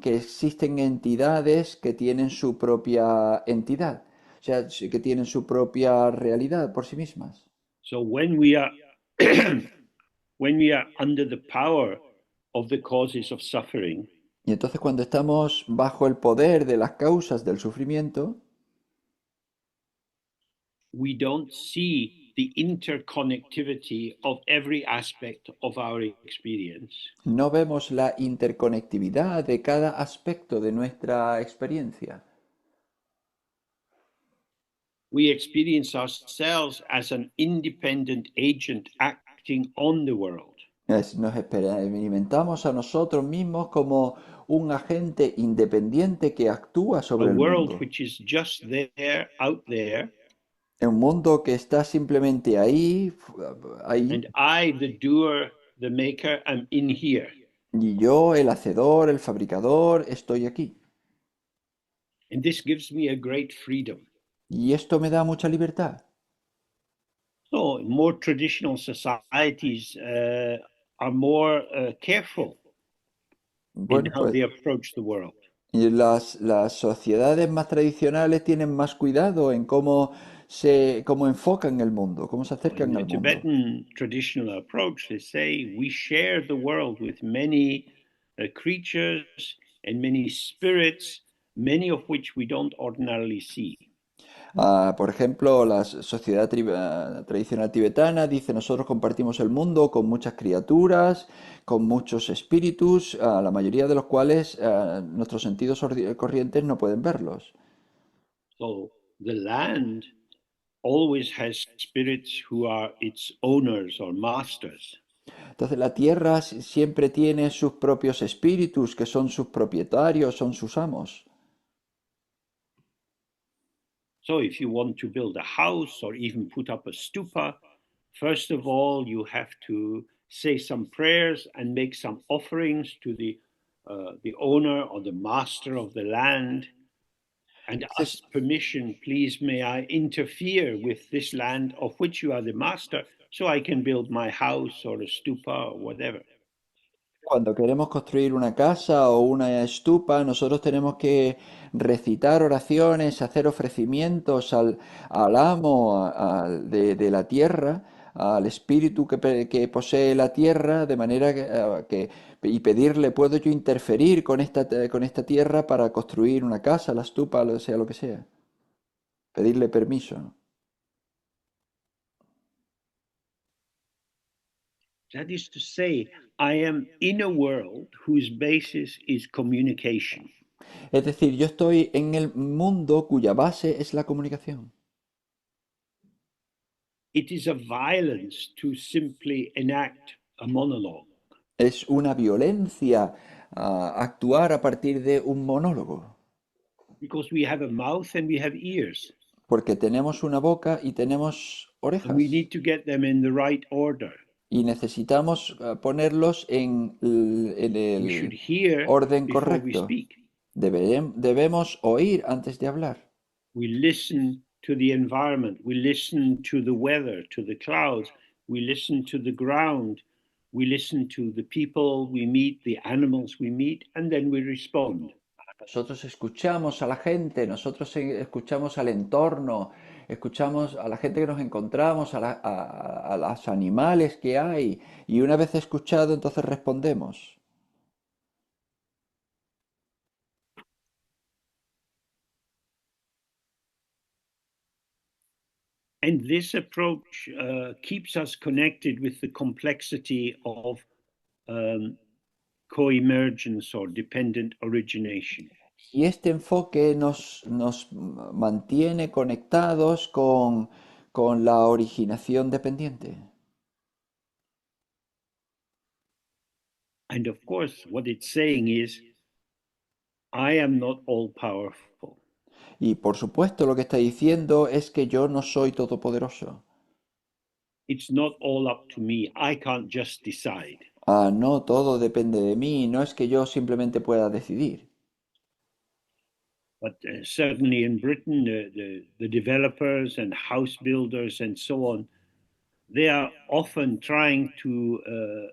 entidades que tienen su propia entidad, o sea, que tienen su propia realidad por sí mismas. So when we are when we are under the power of the causes of suffering, Y entonces cuando estamos bajo el poder de las causas del sufrimiento, we don't see the interconnectivity of every aspect of our experience. no vemos la interconectividad de cada aspecto de nuestra experiencia. We experience ourselves as an independent agent acting on the world. Nos experimentamos a nosotros mismos como un agente independiente que actúa A sobre el world mundo. which is just there, out there, Un mundo que está simplemente ahí, ahí, and I, the doer, the maker, am in here. y yo, el hacedor, el fabricador, estoy aquí. And this gives me a great freedom. Y esto me da mucha libertad. So, more traditional societies are more careful in Bueno, how pues they approach the world. y las sociedades más tradicionales tienen más cuidado en cómo enfocan el mundo, cómo se In acercan the al mundo. Tibetan traditional approach, they say we share the world with many creatures and many spirits, many of which we don't ordinarily see. Por ejemplo, la sociedad tradicional tibetana dice, nosotros compartimos el mundo con muchas criaturas, con muchos espíritus, la mayoría de los cuales nuestros sentidos corrientes no pueden verlos. So the land always has spirits who are its owners or masters. Entonces la tierra siempre tiene sus propios espíritus, que son sus propietarios, son sus amos. So if you want to build a house or even put up a stupa, first of all, you have to say some prayers and make some offerings to the owner or the master of the land and ask permission, please may I interfere with this land of which you are the master so I can build my house or a stupa or whatever. Cuando queremos construir una casa o una estupa, nosotros tenemos que recitar oraciones, hacer ofrecimientos al amo de la tierra, al espíritu que posee la tierra, de manera y pedirle, ¿puedo yo interferir con esta tierra para construir una casa, la estupa, sea lo que sea? Pedirle permiso, ¿no? That is to say, I am in a world whose basis is communication. Es decir, yo estoy en el mundo cuya base es la comunicación. It is a violence to simply enact a monologue. Es una violencia actuar a partir de un monólogo, Because we have a mouth and we have ears. porque tenemos una boca y tenemos And we orejas need to get them in the right order. y necesitamos ponerlos en We should el hear orden before we correcto. speak. Debemos oír antes de hablar. We listen to the environment, we listen to the weather, to the clouds, we listen to the ground, we listen to the people we meet, the animals we meet, and then we respond. Nosotros escuchamos a la gente, nosotros escuchamos al entorno, escuchamos a la gente que nos encontramos, a los animales que hay, y una vez escuchado, entonces respondemos. And this approach keeps us connected with the complexity of co-emergence or dependent origination. Y este enfoque nos mantiene conectados con la originación dependiente. And of course, what it's saying is, I am not all powerful. Y por supuesto lo que está diciendo es que yo no soy todopoderoso. It's not all up to me. I can't just decide. Ah, no, todo depende de mí, no es que yo simplemente pueda decidir. But certainly in Britain, the developers and house builders and so on, they are often trying to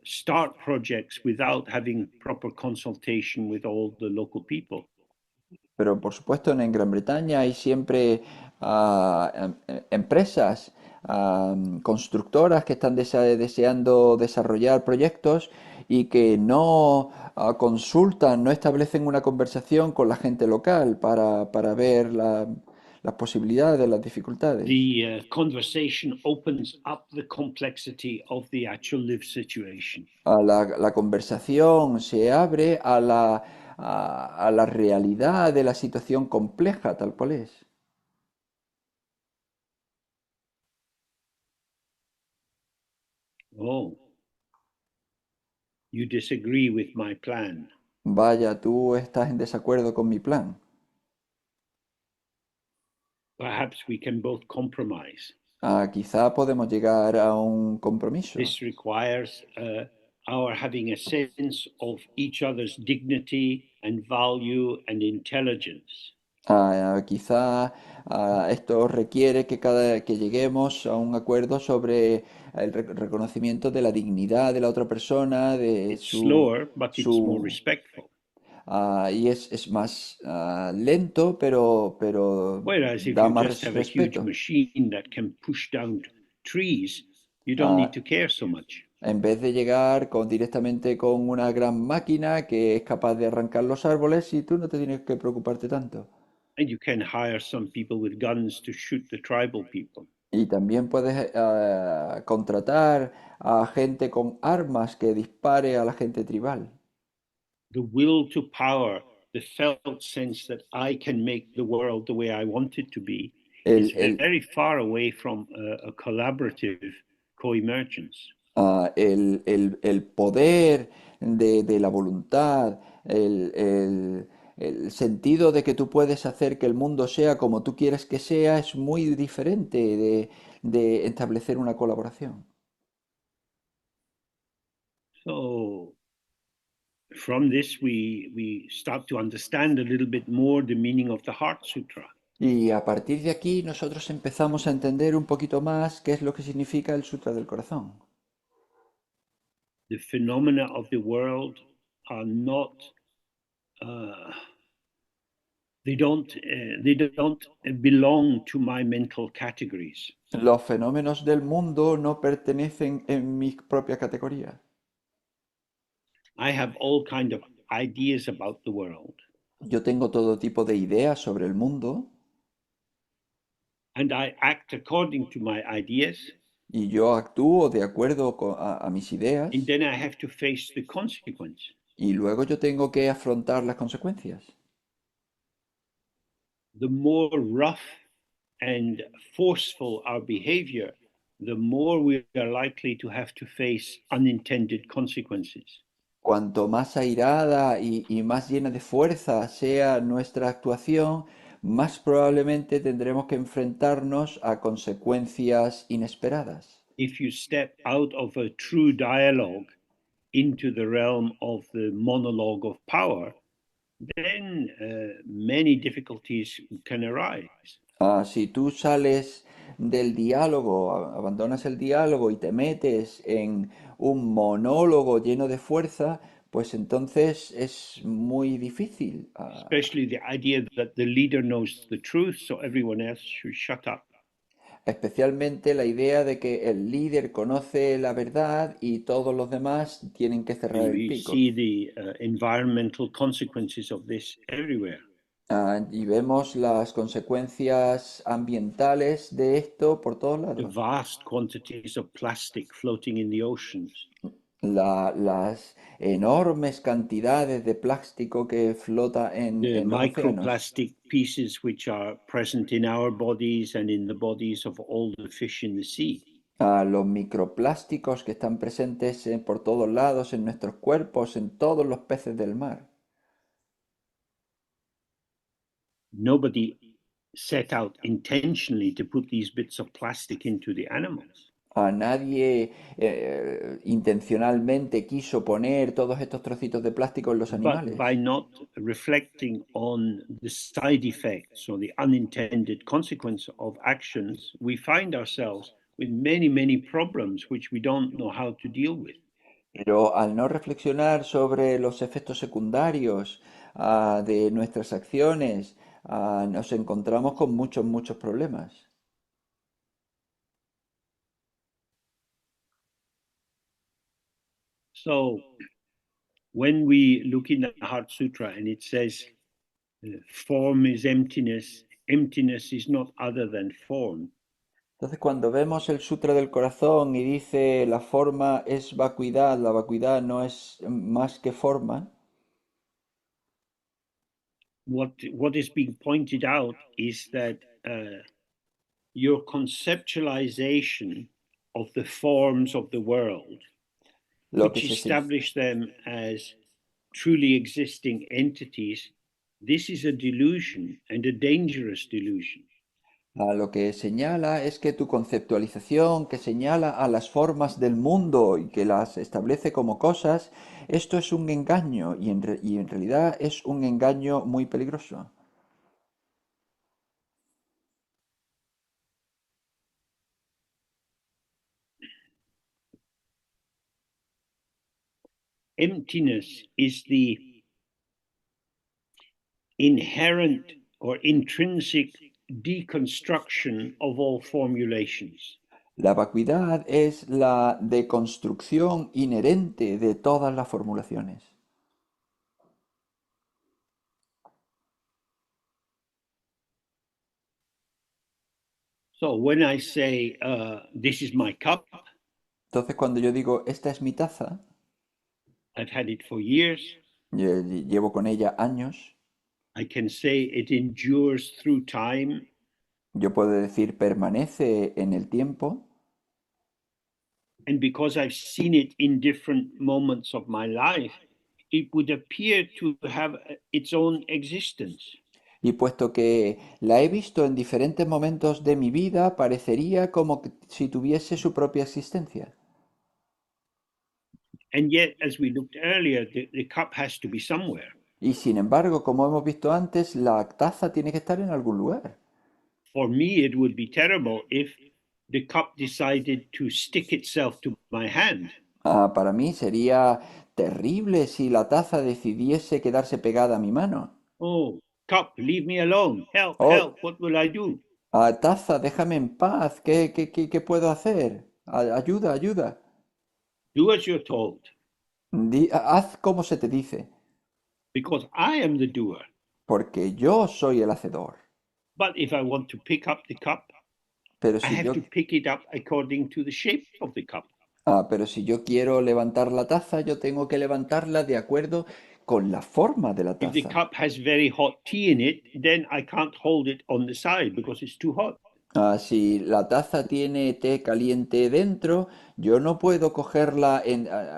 start projects without having proper consultation with all the local people. Pero por supuesto en Gran Bretaña hay siempre empresas, constructoras que están deseando desarrollar proyectos y que no consultan, no establecen una conversación con la gente local para ver las posibilidades, las dificultades. The conversation opens up the complexity of the actual live situation. La conversación se abre a la realidad de la situación compleja, tal cual es. Oh, you disagree with my plan. Vaya, tú estás en desacuerdo con mi plan. Perhaps we can both compromise. Quizá podemos llegar a un compromiso. This requires our having a sense of each other's dignity and value and intelligence. Quizá esto requiere que lleguemos a un acuerdo sobre el reconocimiento de la dignidad de la otra persona, de It's slower, but it's more su, respectful. y es más lento, pero Whereas if da you just más have a huge respeto. machine that can push down trees, you don't need Ah, to care so much. en vez de llegar directamente con una gran máquina que es capaz de arrancar los árboles y tú no te tienes que preocuparte tanto. And you can hire some people with guns to shoot the tribal people. Y también puedes contratar a gente con armas que dispare a la gente tribal. The will to power, the felt sense that I can make the world the way I want it to be, is El, very far away from a collaborative co-emergence. el poder de la voluntad, el sentido de que tú puedes hacer que el mundo sea como tú quieres que sea, es muy diferente de establecer una colaboración. So from this, we start to understand a little bit more the meaning of the Heart Sutra. Y a partir de aquí nosotros empezamos a entender un poquito más qué es lo que significa el Sutra del Corazón. The phenomena of the world are not uh, they don't belong to my mental categories. Los fenómenos del mundo no pertenecen en mi propia categoría. I have all kind of ideas about the world, Yo tengo todo tipo de ideas sobre el mundo and I act according to my ideas, y yo actúo de acuerdo a mis and ideas then I have to face the consequence. y luego yo tengo que afrontar las consecuencias. The more rough and forceful our behavior, the more we are likely to have to face unintended consequences. Cuanto más airada y más llena de fuerza sea nuestra actuación, más probablemente tendremos que enfrentarnos a consecuencias inesperadas. If you step out of a true dialogue into the realm of the monologue of power, then many difficulties can arise. Si tú sales del diálogo, abandonas el diálogo y te metes en un monólogo lleno de fuerza, pues entonces es muy difícil. Especially the idea that the leader knows the truth, so everyone else should shut up. Especialmente la idea de que el líder conoce la verdad y todos los demás tienen que cerrar And el we pico. see the environmental consequences of this everywhere. Y vemos las consecuencias ambientales de esto por todos The lados. vast quantities of plastic floating in the oceans, Las enormes cantidades de plástico que flota the en los océanos, microplastic pieces which are present in our bodies and in the bodies of all the fish in the sea. a los microplásticos que están presentes por todos lados en nuestros cuerpos, en todos los peces del mar. Nobody set out intentionally to put these bits of plastic into the animals. A nadie intencionalmente quiso poner todos estos trocitos de plástico en los But by animales. not reflecting on the side effects or the unintended consequence of actions, we find ourselves with many, many problems which we don't know how to deal with. Pero al no reflexionar sobre los efectos secundarios de nuestras acciones, nos encontramos con muchos, muchos problemas. So when we look in the Heart Sutra and it says, form is emptiness, emptiness is not other than form. Entonces, cuando vemos el Sutra del Corazón y dice la forma es vacuidad, la vacuidad no es más que forma, What is being pointed out is that your conceptualization of the forms of the world, lo que which se, establish them as truly existing entities, this is a delusion and a dangerous delusion. lo que señala es que tu conceptualización, que señala a las formas del mundo y que las establece como cosas, esto es un engaño y en realidad es un engaño muy peligroso. Emptiness is the inherent or intrinsic deconstruction of all formulations. La vacuidad es la deconstrucción inherente de todas las formulaciones. So when I say, this is my cup, Entonces, cuando yo digo, esta es mi taza, I've had it for years, llevo con ella años, I can say it endures through time, yo puedo decir permanece en el tiempo, and because I've seen it in different moments of my life, it would appear to have its own existence. y puesto que la he visto en diferentes momentos de mi vida, parecería como si tuviese su propia existencia. And yet, as we looked earlier, the cup has to be somewhere. Y sin embargo, como hemos visto antes, la taza tiene que estar en algún lugar. For me, it would be terrible if the cup decided to stick itself to my hand. Para mí sería terrible si la taza decidiese quedarse pegada a mi mano. Oh, cup, leave me alone. Help, Oh, help, what will I do? taza, déjame en paz. ¿Qué puedo hacer? Ayuda, ayuda. Do as you're told, Haz como se te dice, because I am the doer. porque yo soy el hacedor. But if I want to pick up the cup, Pero I si have yo, to pick it up according to the shape of the cup. pero si yo quiero levantar la taza, yo tengo que levantarla de acuerdo con la forma de la If the taza. cup has very hot tea in it, then I can't hold it on the side because it's too hot. Si la taza tiene té caliente dentro, yo no puedo cogerla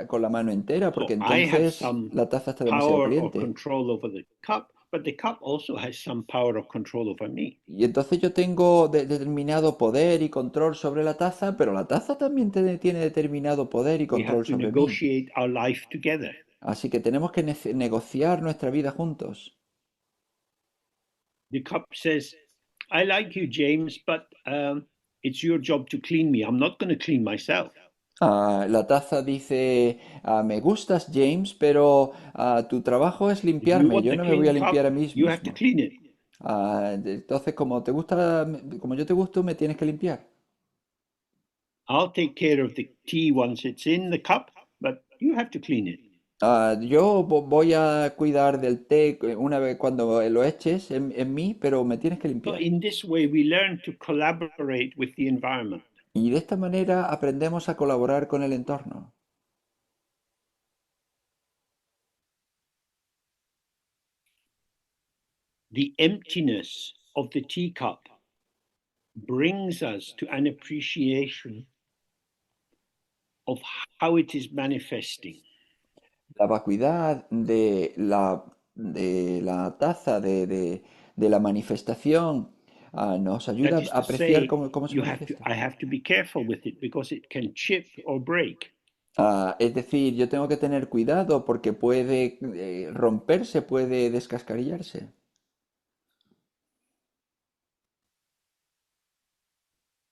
con la mano entera porque So I have entonces some la taza está demasiado power or caliente. control over the cup, but the cup also has some power of control over me. Y entonces yo tengo determinado poder y control sobre la taza, pero la taza también tiene determinado poder y We have control to sobre mí. negotiate our life together. Así que tenemos que negociar nuestra vida juntos. The cup says, I like you, James, but it's your job to clean me. I'm not going to clean myself. La taza dice, me gustas, James, pero tu trabajo es If you limpiarme, want yo the no me voy a clean limpiar cup, a mí you have to mismo. clean it. Entonces, como te gusta, como yo te gusto, me tienes que limpiar. I'll take care of the tea once it's in the cup, but you have to clean it. Yo voy a cuidar del té una vez cuando lo eches en mí, pero me tienes que So, limpiar. in this way, we learn to collaborate with the environment. Y de esta manera aprendemos a colaborar con el entorno. The emptiness of the teacup brings us to an appreciation of how it is manifesting. La vacuidad de la taza, de la manifestación, nos ayuda That is a to apreciar say, cómo se manifiesta. I have to be careful with it because it can chip or break. Es decir, yo tengo que tener cuidado porque puede romperse, puede descascarillarse.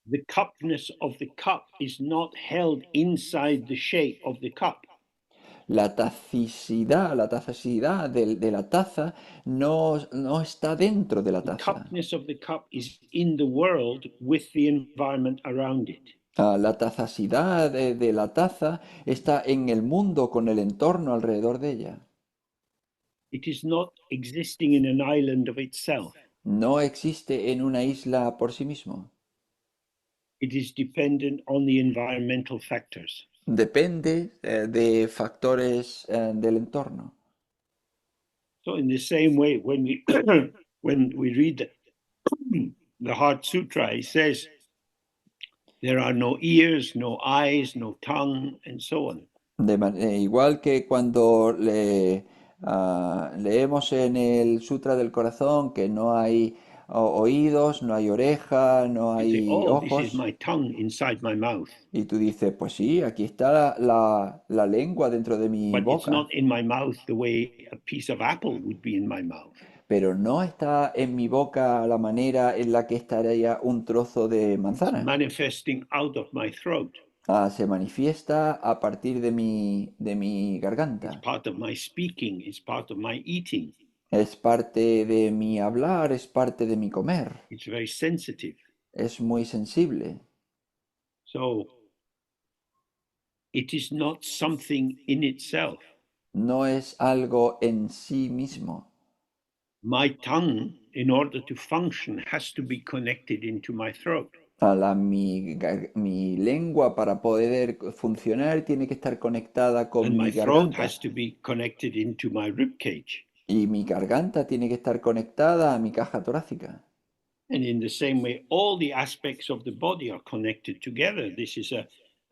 The cupness of the cup is not held inside the shape of the cup. La tazacidad de la taza no está dentro de la The taza. cupness of the cup is in the world with the environment around it. La tazacidad de la taza está en el mundo con el entorno alrededor de ella. It is not existing in an island of itself. No existe en una isla por sí mismo. It is dependent on the environmental factors. Depende de factores del entorno. So, in the same way, when we when we read the Heart Sutra, it says there are no ears, no eyes, no tongue, and so on. Igual que cuando leemos en el Sutra del Corazón que no hay oídos, no hay oreja, no You say, hay "Oh, this is ojos, my tongue inside my mouth," y tú dices, pues sí, aquí está la lengua dentro de mi but it's boca, not in my mouth the way a piece of apple would be in my mouth. pero no está en mi boca la manera en la que estaría un trozo de It's manzana. manifesting out of my throat. Se manifiesta a partir de mi It's garganta. part of my speaking. It's part of my eating. Es parte de mi hablar, es parte de mi comer. It's very sensitive. Es muy sensible. So it is not something in itself. No es algo en sí mismo. My tongue, in order to function, has to be connected into my throat. Mi lengua para poder funcionar tiene que estar conectada con And mi my throat garganta. has to be connected into my rib cage. Y mi garganta tiene que estar conectada a mi caja torácica. And in the same way, all the aspects of the body are connected together. This is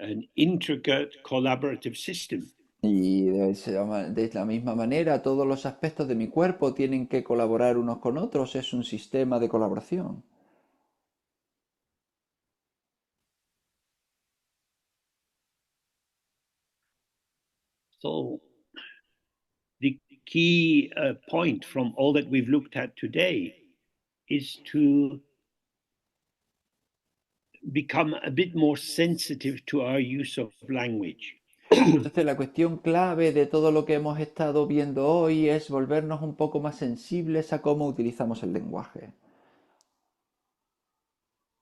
an intricate collaborative system. Y de la misma manera, todos los aspectos de mi cuerpo tienen que colaborar unos con otros. Es un sistema de colaboración. So the key point from all that we've looked at today is to become a bit more sensitive to our use of language. Entonces, la cuestión clave de todo lo que hemos estado viendo hoy es volvernos un poco más sensibles a cómo utilizamos el lenguaje.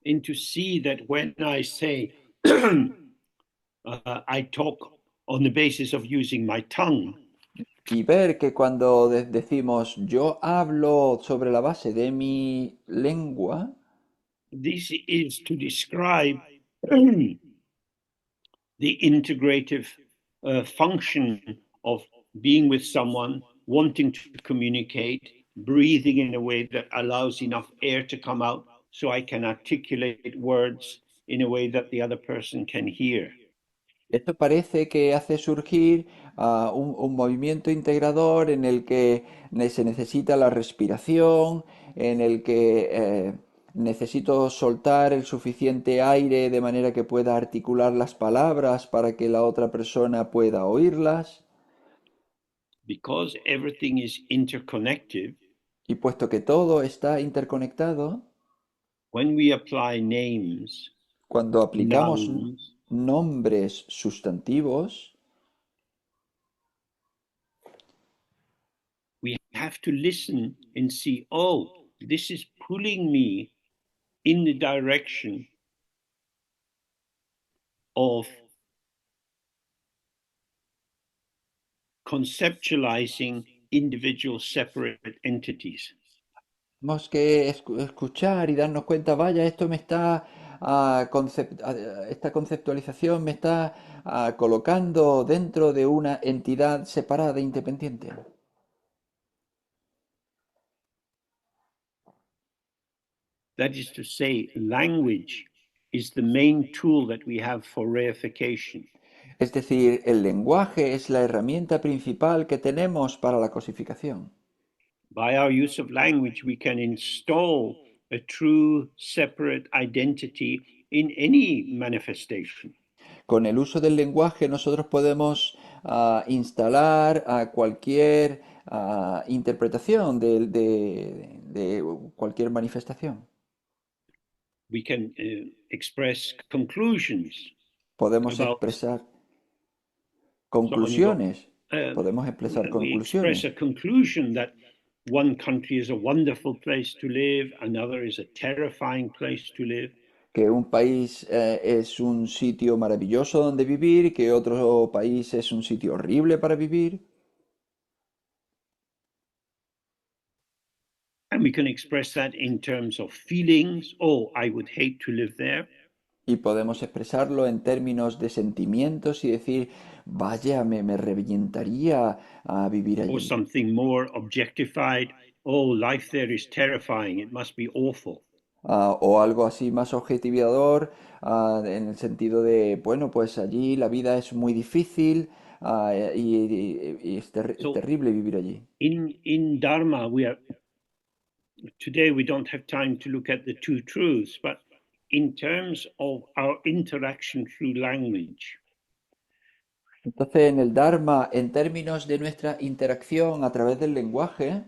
And to see that when I say I talk on the basis of using my tongue, Y ver que cuando decimos yo hablo sobre la base de mi lengua, this is to describe the integrative function of being with someone, wanting to communicate, breathing in a way that allows enough air to come out so I can articulate words in a way that the other person can hear. esto parece que hace surgir un movimiento integrador en el que se necesita la respiración, en el que necesito soltar el suficiente aire de manera que pueda articular las palabras para que la otra persona pueda oírlas. Because everything is interconnected, Y puesto que todo está interconectado, when we apply names, Cuando aplicamos nouns, nombres sustantivos, we have to listen and see, oh, this is pulling me in the direction of conceptualizing individual separate entities. tenemos que escuchar y darnos cuenta, vaya, esto me está, esta conceptualización me está colocando dentro de una entidad separada e independiente. That is to say, language is the main tool that we have for reification. Es decir, el lenguaje es la herramienta principal que tenemos para la cosificación. By our use of language, we can install a true separate identity in any manifestation. Con el uso del lenguaje nosotros podemos instalar a cualquier interpretación de cualquier manifestación. We can express conclusions Podemos about expresar so conclusiones. Podemos expresar we express conclusiones. a conclusion that one country is a wonderful place to live, another is a terrifying place to live. Que un país es un sitio maravilloso donde vivir, que otro país es un sitio horrible para vivir. And we can express that in terms of feelings. Oh, I would hate to live there. Y podemos expresarlo en términos de sentimientos y decir, vaya, me revientaría a vivir Or allí. something more objectified. Oh, life there is terrifying. It must be awful. O algo así más objetivador, en el sentido de, bueno, pues allí la vida es muy difícil, y es So terrible vivir allí. in Dharma, today we don't have time to look at the two truths, but in terms of our interaction through language, Entonces, en el Dharma, en términos de nuestra interacción a través del lenguaje,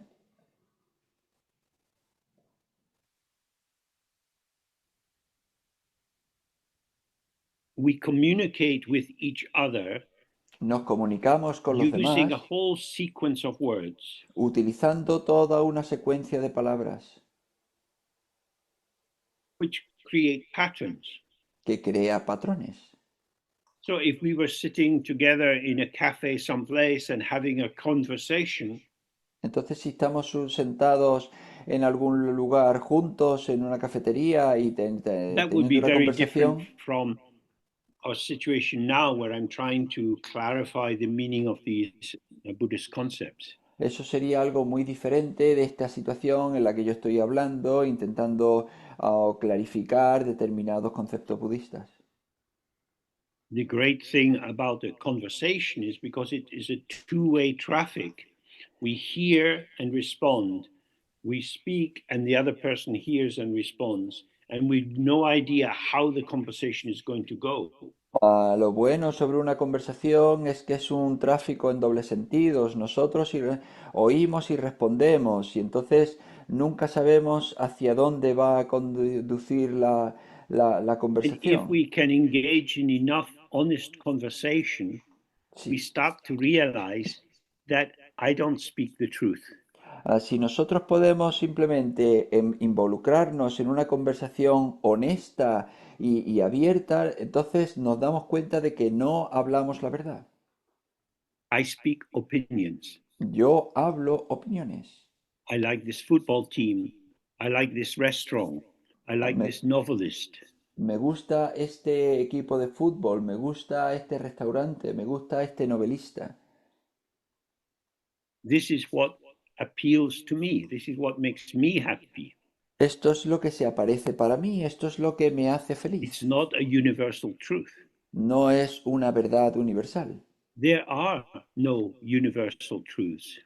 we communicate with each other nos comunicamos con los using a demás whole sequence of words, utilizando toda una secuencia de palabras which create patterns. que crea patrones. So if we were sitting together in a cafe someplace and having a conversation, Entonces, si estamos sentados en algún lugar juntos en una cafetería y that would teniendo be una very different conversación, from our situation now where I'm trying to clarify the meaning of these Buddhist concepts. eso sería algo muy diferente de esta situación en la que yo estoy hablando, intentando clarificar determinados conceptos budistas. The great thing about a conversation is because it is a two-way traffic. We hear and respond. We speak and the other person hears and responds. And we've no idea how the conversation is going to go. Lo bueno sobre una conversación es que es un tráfico en dobles sentidos. Nosotros oímos y respondemos, y entonces nunca sabemos hacia dónde va a conducir la And if conversación. we can engage in enough honest conversation, we Si, start to realize that I don't speak the truth. si nosotros podemos simplemente involucrarnos en una conversación honesta y abierta, entonces nos damos cuenta de que no hablamos la verdad. I speak opinions. Yo hablo opiniones. I like this football team. I like this restaurant. I like Me, this novelist. Me gusta este equipo de fútbol, me gusta este restaurante, me gusta este novelista. This is what appeals to me. This is what makes me happy. Esto es lo que se aparece para mí, esto es lo que me hace It's feliz. not a universal truth. No es una verdad universal. There are no universal truths.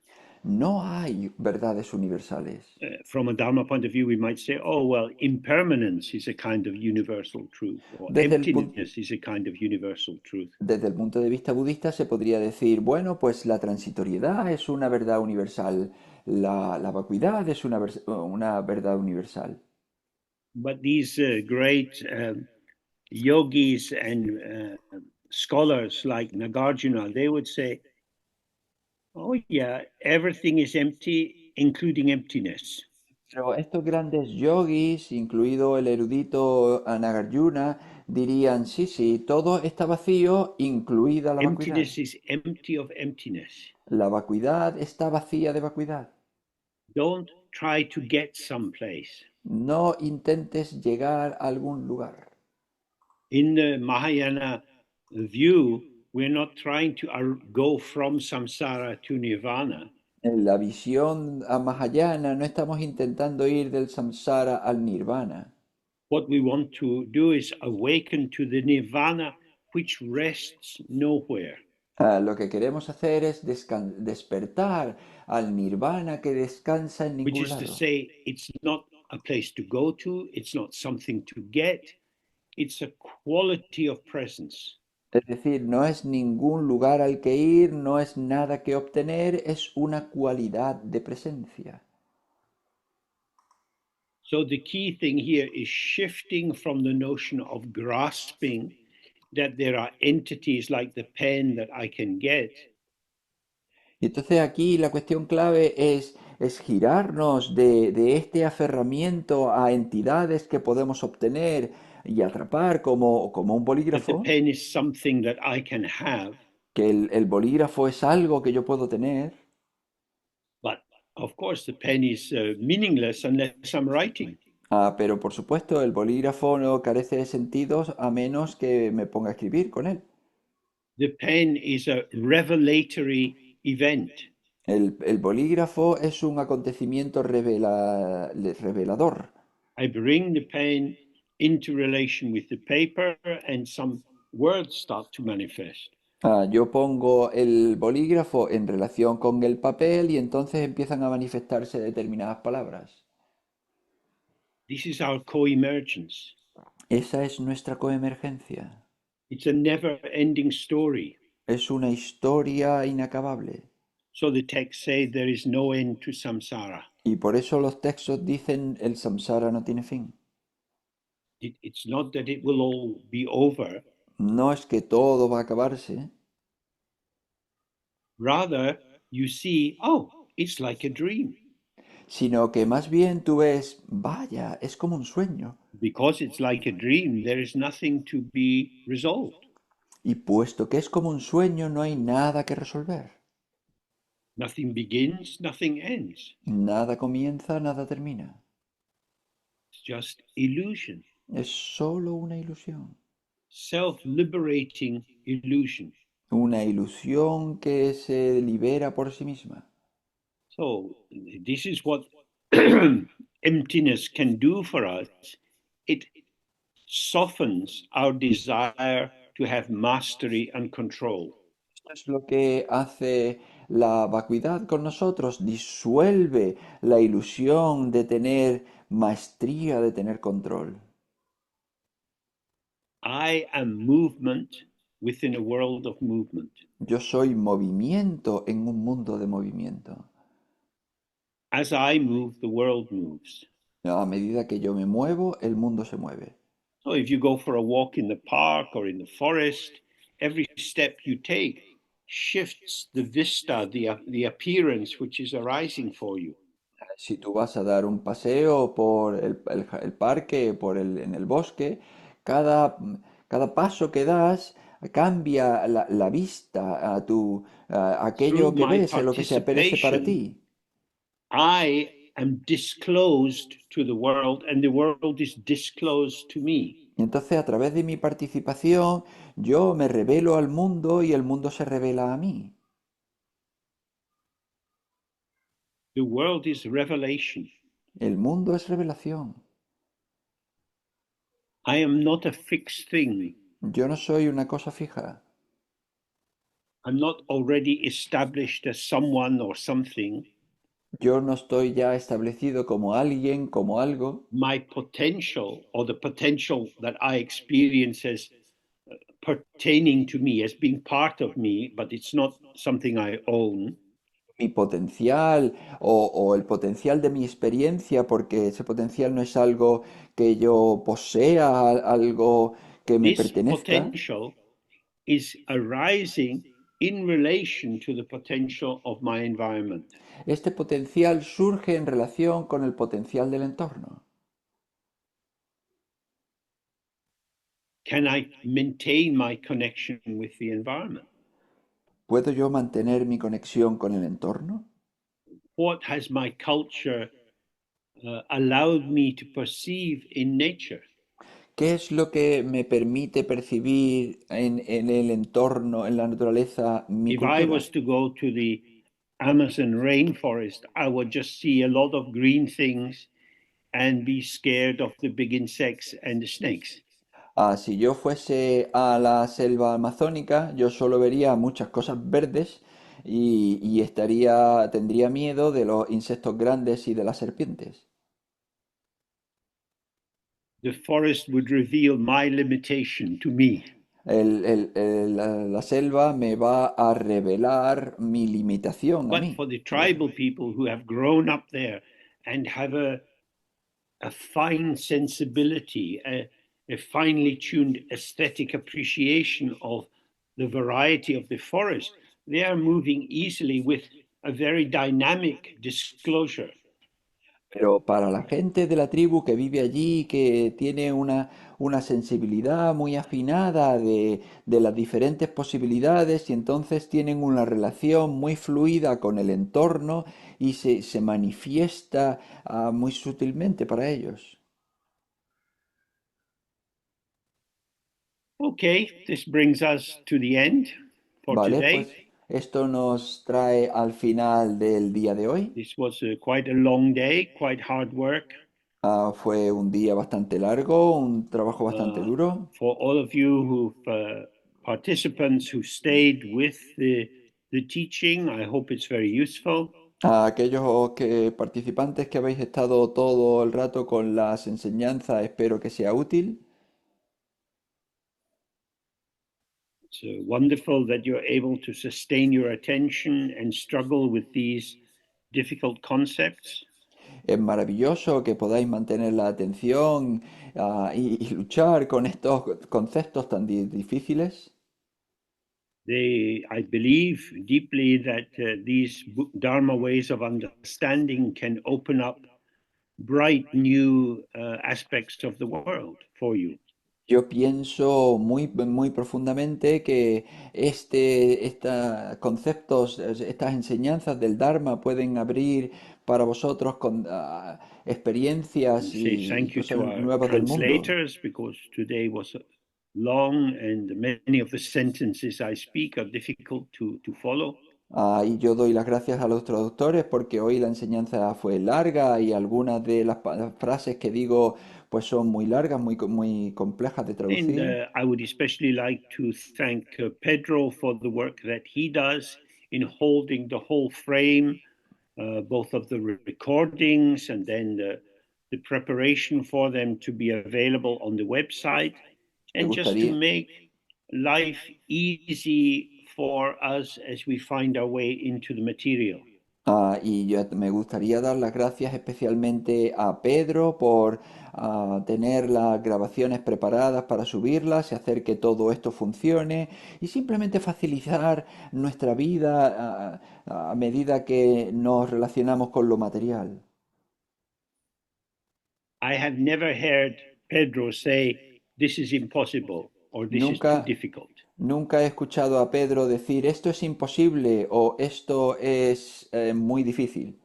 No hay verdades universales. From a Dharma point of view, we might say, oh, well, impermanence is a kind of universal truth, or Desde el, emptiness is a kind of universal truth. desde el punto de vista budista se podría decir, bueno, pues la transitoriedad es una verdad universal, la vacuidad es una verdad universal. But these great yogis and scholars like Nagarjuna, they would say, oh yeah, everything is empty, including emptiness. Pero estos grandes yogis, incluido el erudito Nagarjuna, dirían, sí, sí, todo está vacío, incluida la vacuidad. Emptiness is empty of emptiness. La vacuidad está vacía de vacuidad. Don't try to get someplace. No intentes llegar a algún lugar. In the Mahayana view, we're not trying to go from samsara to nirvana. En la visión a Mahayana no estamos intentando ir del samsara al nirvana. What we want to do is awaken to the nirvana which rests nowhere. Lo que queremos hacer es despertar al nirvana que descansa en Which ningún is to lado. say, it's not a place to go to, it's not something to get, it's a quality of presence. Es decir, no es ningún lugar al que ir, no es nada que obtener, es una cualidad de presencia. So the key thing here is shifting from the notion of grasping that there are entities like the pen that I can get. Y entonces aquí la cuestión clave es girarnos de este aferramiento a entidades que podemos obtener y atrapar como un That the bolígrafo, pen is something that I can have, que el bolígrafo es algo que yo puedo tener, but of course the pen is meaningless unless I'm writing. pero por supuesto el bolígrafo no carece de sentidos a menos que me ponga a escribir con él. The pen is a revelatory event. El bolígrafo es un acontecimiento revelador. I bring the pen into relation with the paper and some words start to manifest. Yo pongo el bolígrafo en relación con el papel y entonces empiezan a manifestarse determinadas palabras. This is our co-emergence. Esa es nuestra coemergencia. It's a never-ending story. Es una historia inacabable. So the texts say there is no end to samsara. Y por eso los textos dicen el samsara no tiene fin. It's not that it will all be over. No es que todo va a acabarse, Rather, you see, oh, it's like a dream. sino que más bien tú ves, vaya, es como un sueño. Because it's like a dream, there is nothing to be resolved. Y puesto que es como un sueño, no hay nada que resolver. Nothing begins, nothing ends. Nada comienza, nada termina. It's just illusion, Es solo una ilusión. self-liberating illusion. Una ilusión que se libera por sí misma. So this is what emptiness can do for us. It softens our desire to have mastery and control. Esto es lo que hace la vacuidad con nosotros, disuelve la ilusión de tener maestría, de tener control. I am movement within a world of movement. Yo soy movimiento en un mundo de movimiento. As I move, the world moves. A medida que yo me muevo, el mundo se mueve. So if you go for a walk in the park or in the forest, every step you take shifts the vista, the appearance which is arising for you. Si tú vas a dar un paseo por el parque, en el bosque, cada paso que das cambia la vista a Through aquello que my ves, a lo que se aparece para participation, ti. I am disclosed to the world and the world is disclosed to me. Y entonces, a través de mi participación, yo me revelo al mundo y el mundo se revela a mí. The world is revelation. El mundo es revelación. I am not a fixed thing. Yo no soy una cosa fija. I'm not already established as someone or something. Yo no estoy ya establecido como alguien, como algo. My potential or the potential that I experience as pertaining to me, as being part of me, but it's not something I own. mi potencial o el potencial de mi experiencia, porque ese potencial no es algo que yo posea, algo que me This pertenezca. potential is arising in relation to the potential of my environment. Este potencial surge en relación con el potencial del entorno. Can I maintain my connection with the environment? ¿Puedo yo mantener mi conexión con el entorno? What has my culture allowed me to perceive in nature? ¿Qué es lo que me permite percibir en el entorno, en la naturaleza, mi If I cultura? was to go to the Amazon rainforest, I would just see a lot of green things and be scared of the big insects and the snakes. Si yo fuese a la selva amazónica, yo solo vería muchas cosas verdes y tendría miedo de los insectos grandes y de las serpientes. The forest would reveal my limitation to me. La selva me va a revelar mi limitación a But mí. for the tribal people who have grown up there and have a fine sensibility, a finely tuned aesthetic appreciation of the variety of the forest, they are moving easily with a very dynamic disclosure. Pero para la gente de la tribu que vive allí, que tiene una sensibilidad muy afinada de las diferentes posibilidades y entonces tienen una relación muy fluida con el entorno y se manifiesta muy sutilmente para ellos. Okay, this brings us to the end for Vale, pues today. esto nos trae al final del día de hoy. This was quite a long day, quite hard work. Fue un día bastante largo, un trabajo bastante Uh, duro. for all of you who participants who stayed with the teaching, I hope it's very useful. A aquellos participantes que habéis estado todo el rato con las enseñanzas, espero que sea útil. It's wonderful that you're able to sustain your attention and struggle with these difficult concepts. Es maravilloso que podáis mantener la atención, y luchar con estos conceptos tan difíciles. I believe deeply that these Dharma ways of understanding can open up bright new aspects of the world for you. Yo pienso muy profundamente que estos conceptos, estas enseñanzas del Dharma pueden abrir para vosotros experiencias Say y thank you cosas to our nuevas del mundo. translators because today was long and many of the sentences I speak are difficult to follow. Y yo doy las gracias a los traductores porque hoy la enseñanza fue larga y algunas de las frases que digo pues son muy largas, muy complejas de And traducir. I would especially like to thank Pedro for the work that he does in holding the whole frame, both of the recordings and then the preparation for them to be available on the website, Me and just to gustaría, make life easy for us as we find our way into the material. me gustaría dar las gracias especialmente a Pedro por tener las grabaciones preparadas para subirlas y hacer que todo esto funcione y simplemente facilitar nuestra vida a medida que nos relacionamos con lo material. I have never heard Pedro say, "This is impossible" or "This is too Nunca, difficult." nunca he escuchado a Pedro decir esto es imposible o esto es muy difícil.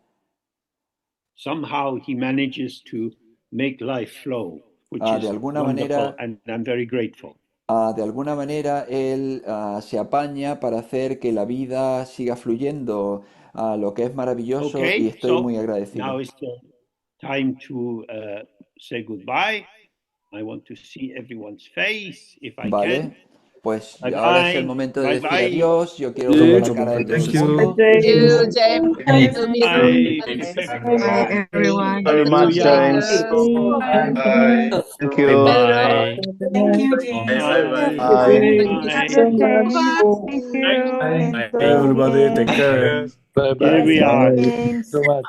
Somehow he manages to make life flow, which De is alguna wonderful, manera, and I'm very grateful. él se apaña para hacer que la vida siga fluyendo, lo que es maravilloso y Okay, estoy so muy now agradecido. it's time to say goodbye. I want to see everyone's face if I Vale, can. Pues Bye ahora es el bye. momento de Bye decir bye. adiós. Yo quiero ver la Sí, cara de todo thank el you. mundo. You, James. Bye. Bye, everyone. Very much, Hallelujah. James. Bye. Thank Bye you. bye. Thank you, James. Bye bye. Bye. Bye. Thank you. Bye. Hey, everybody, take care. Bye Here bye. we are. Bye. James. So much.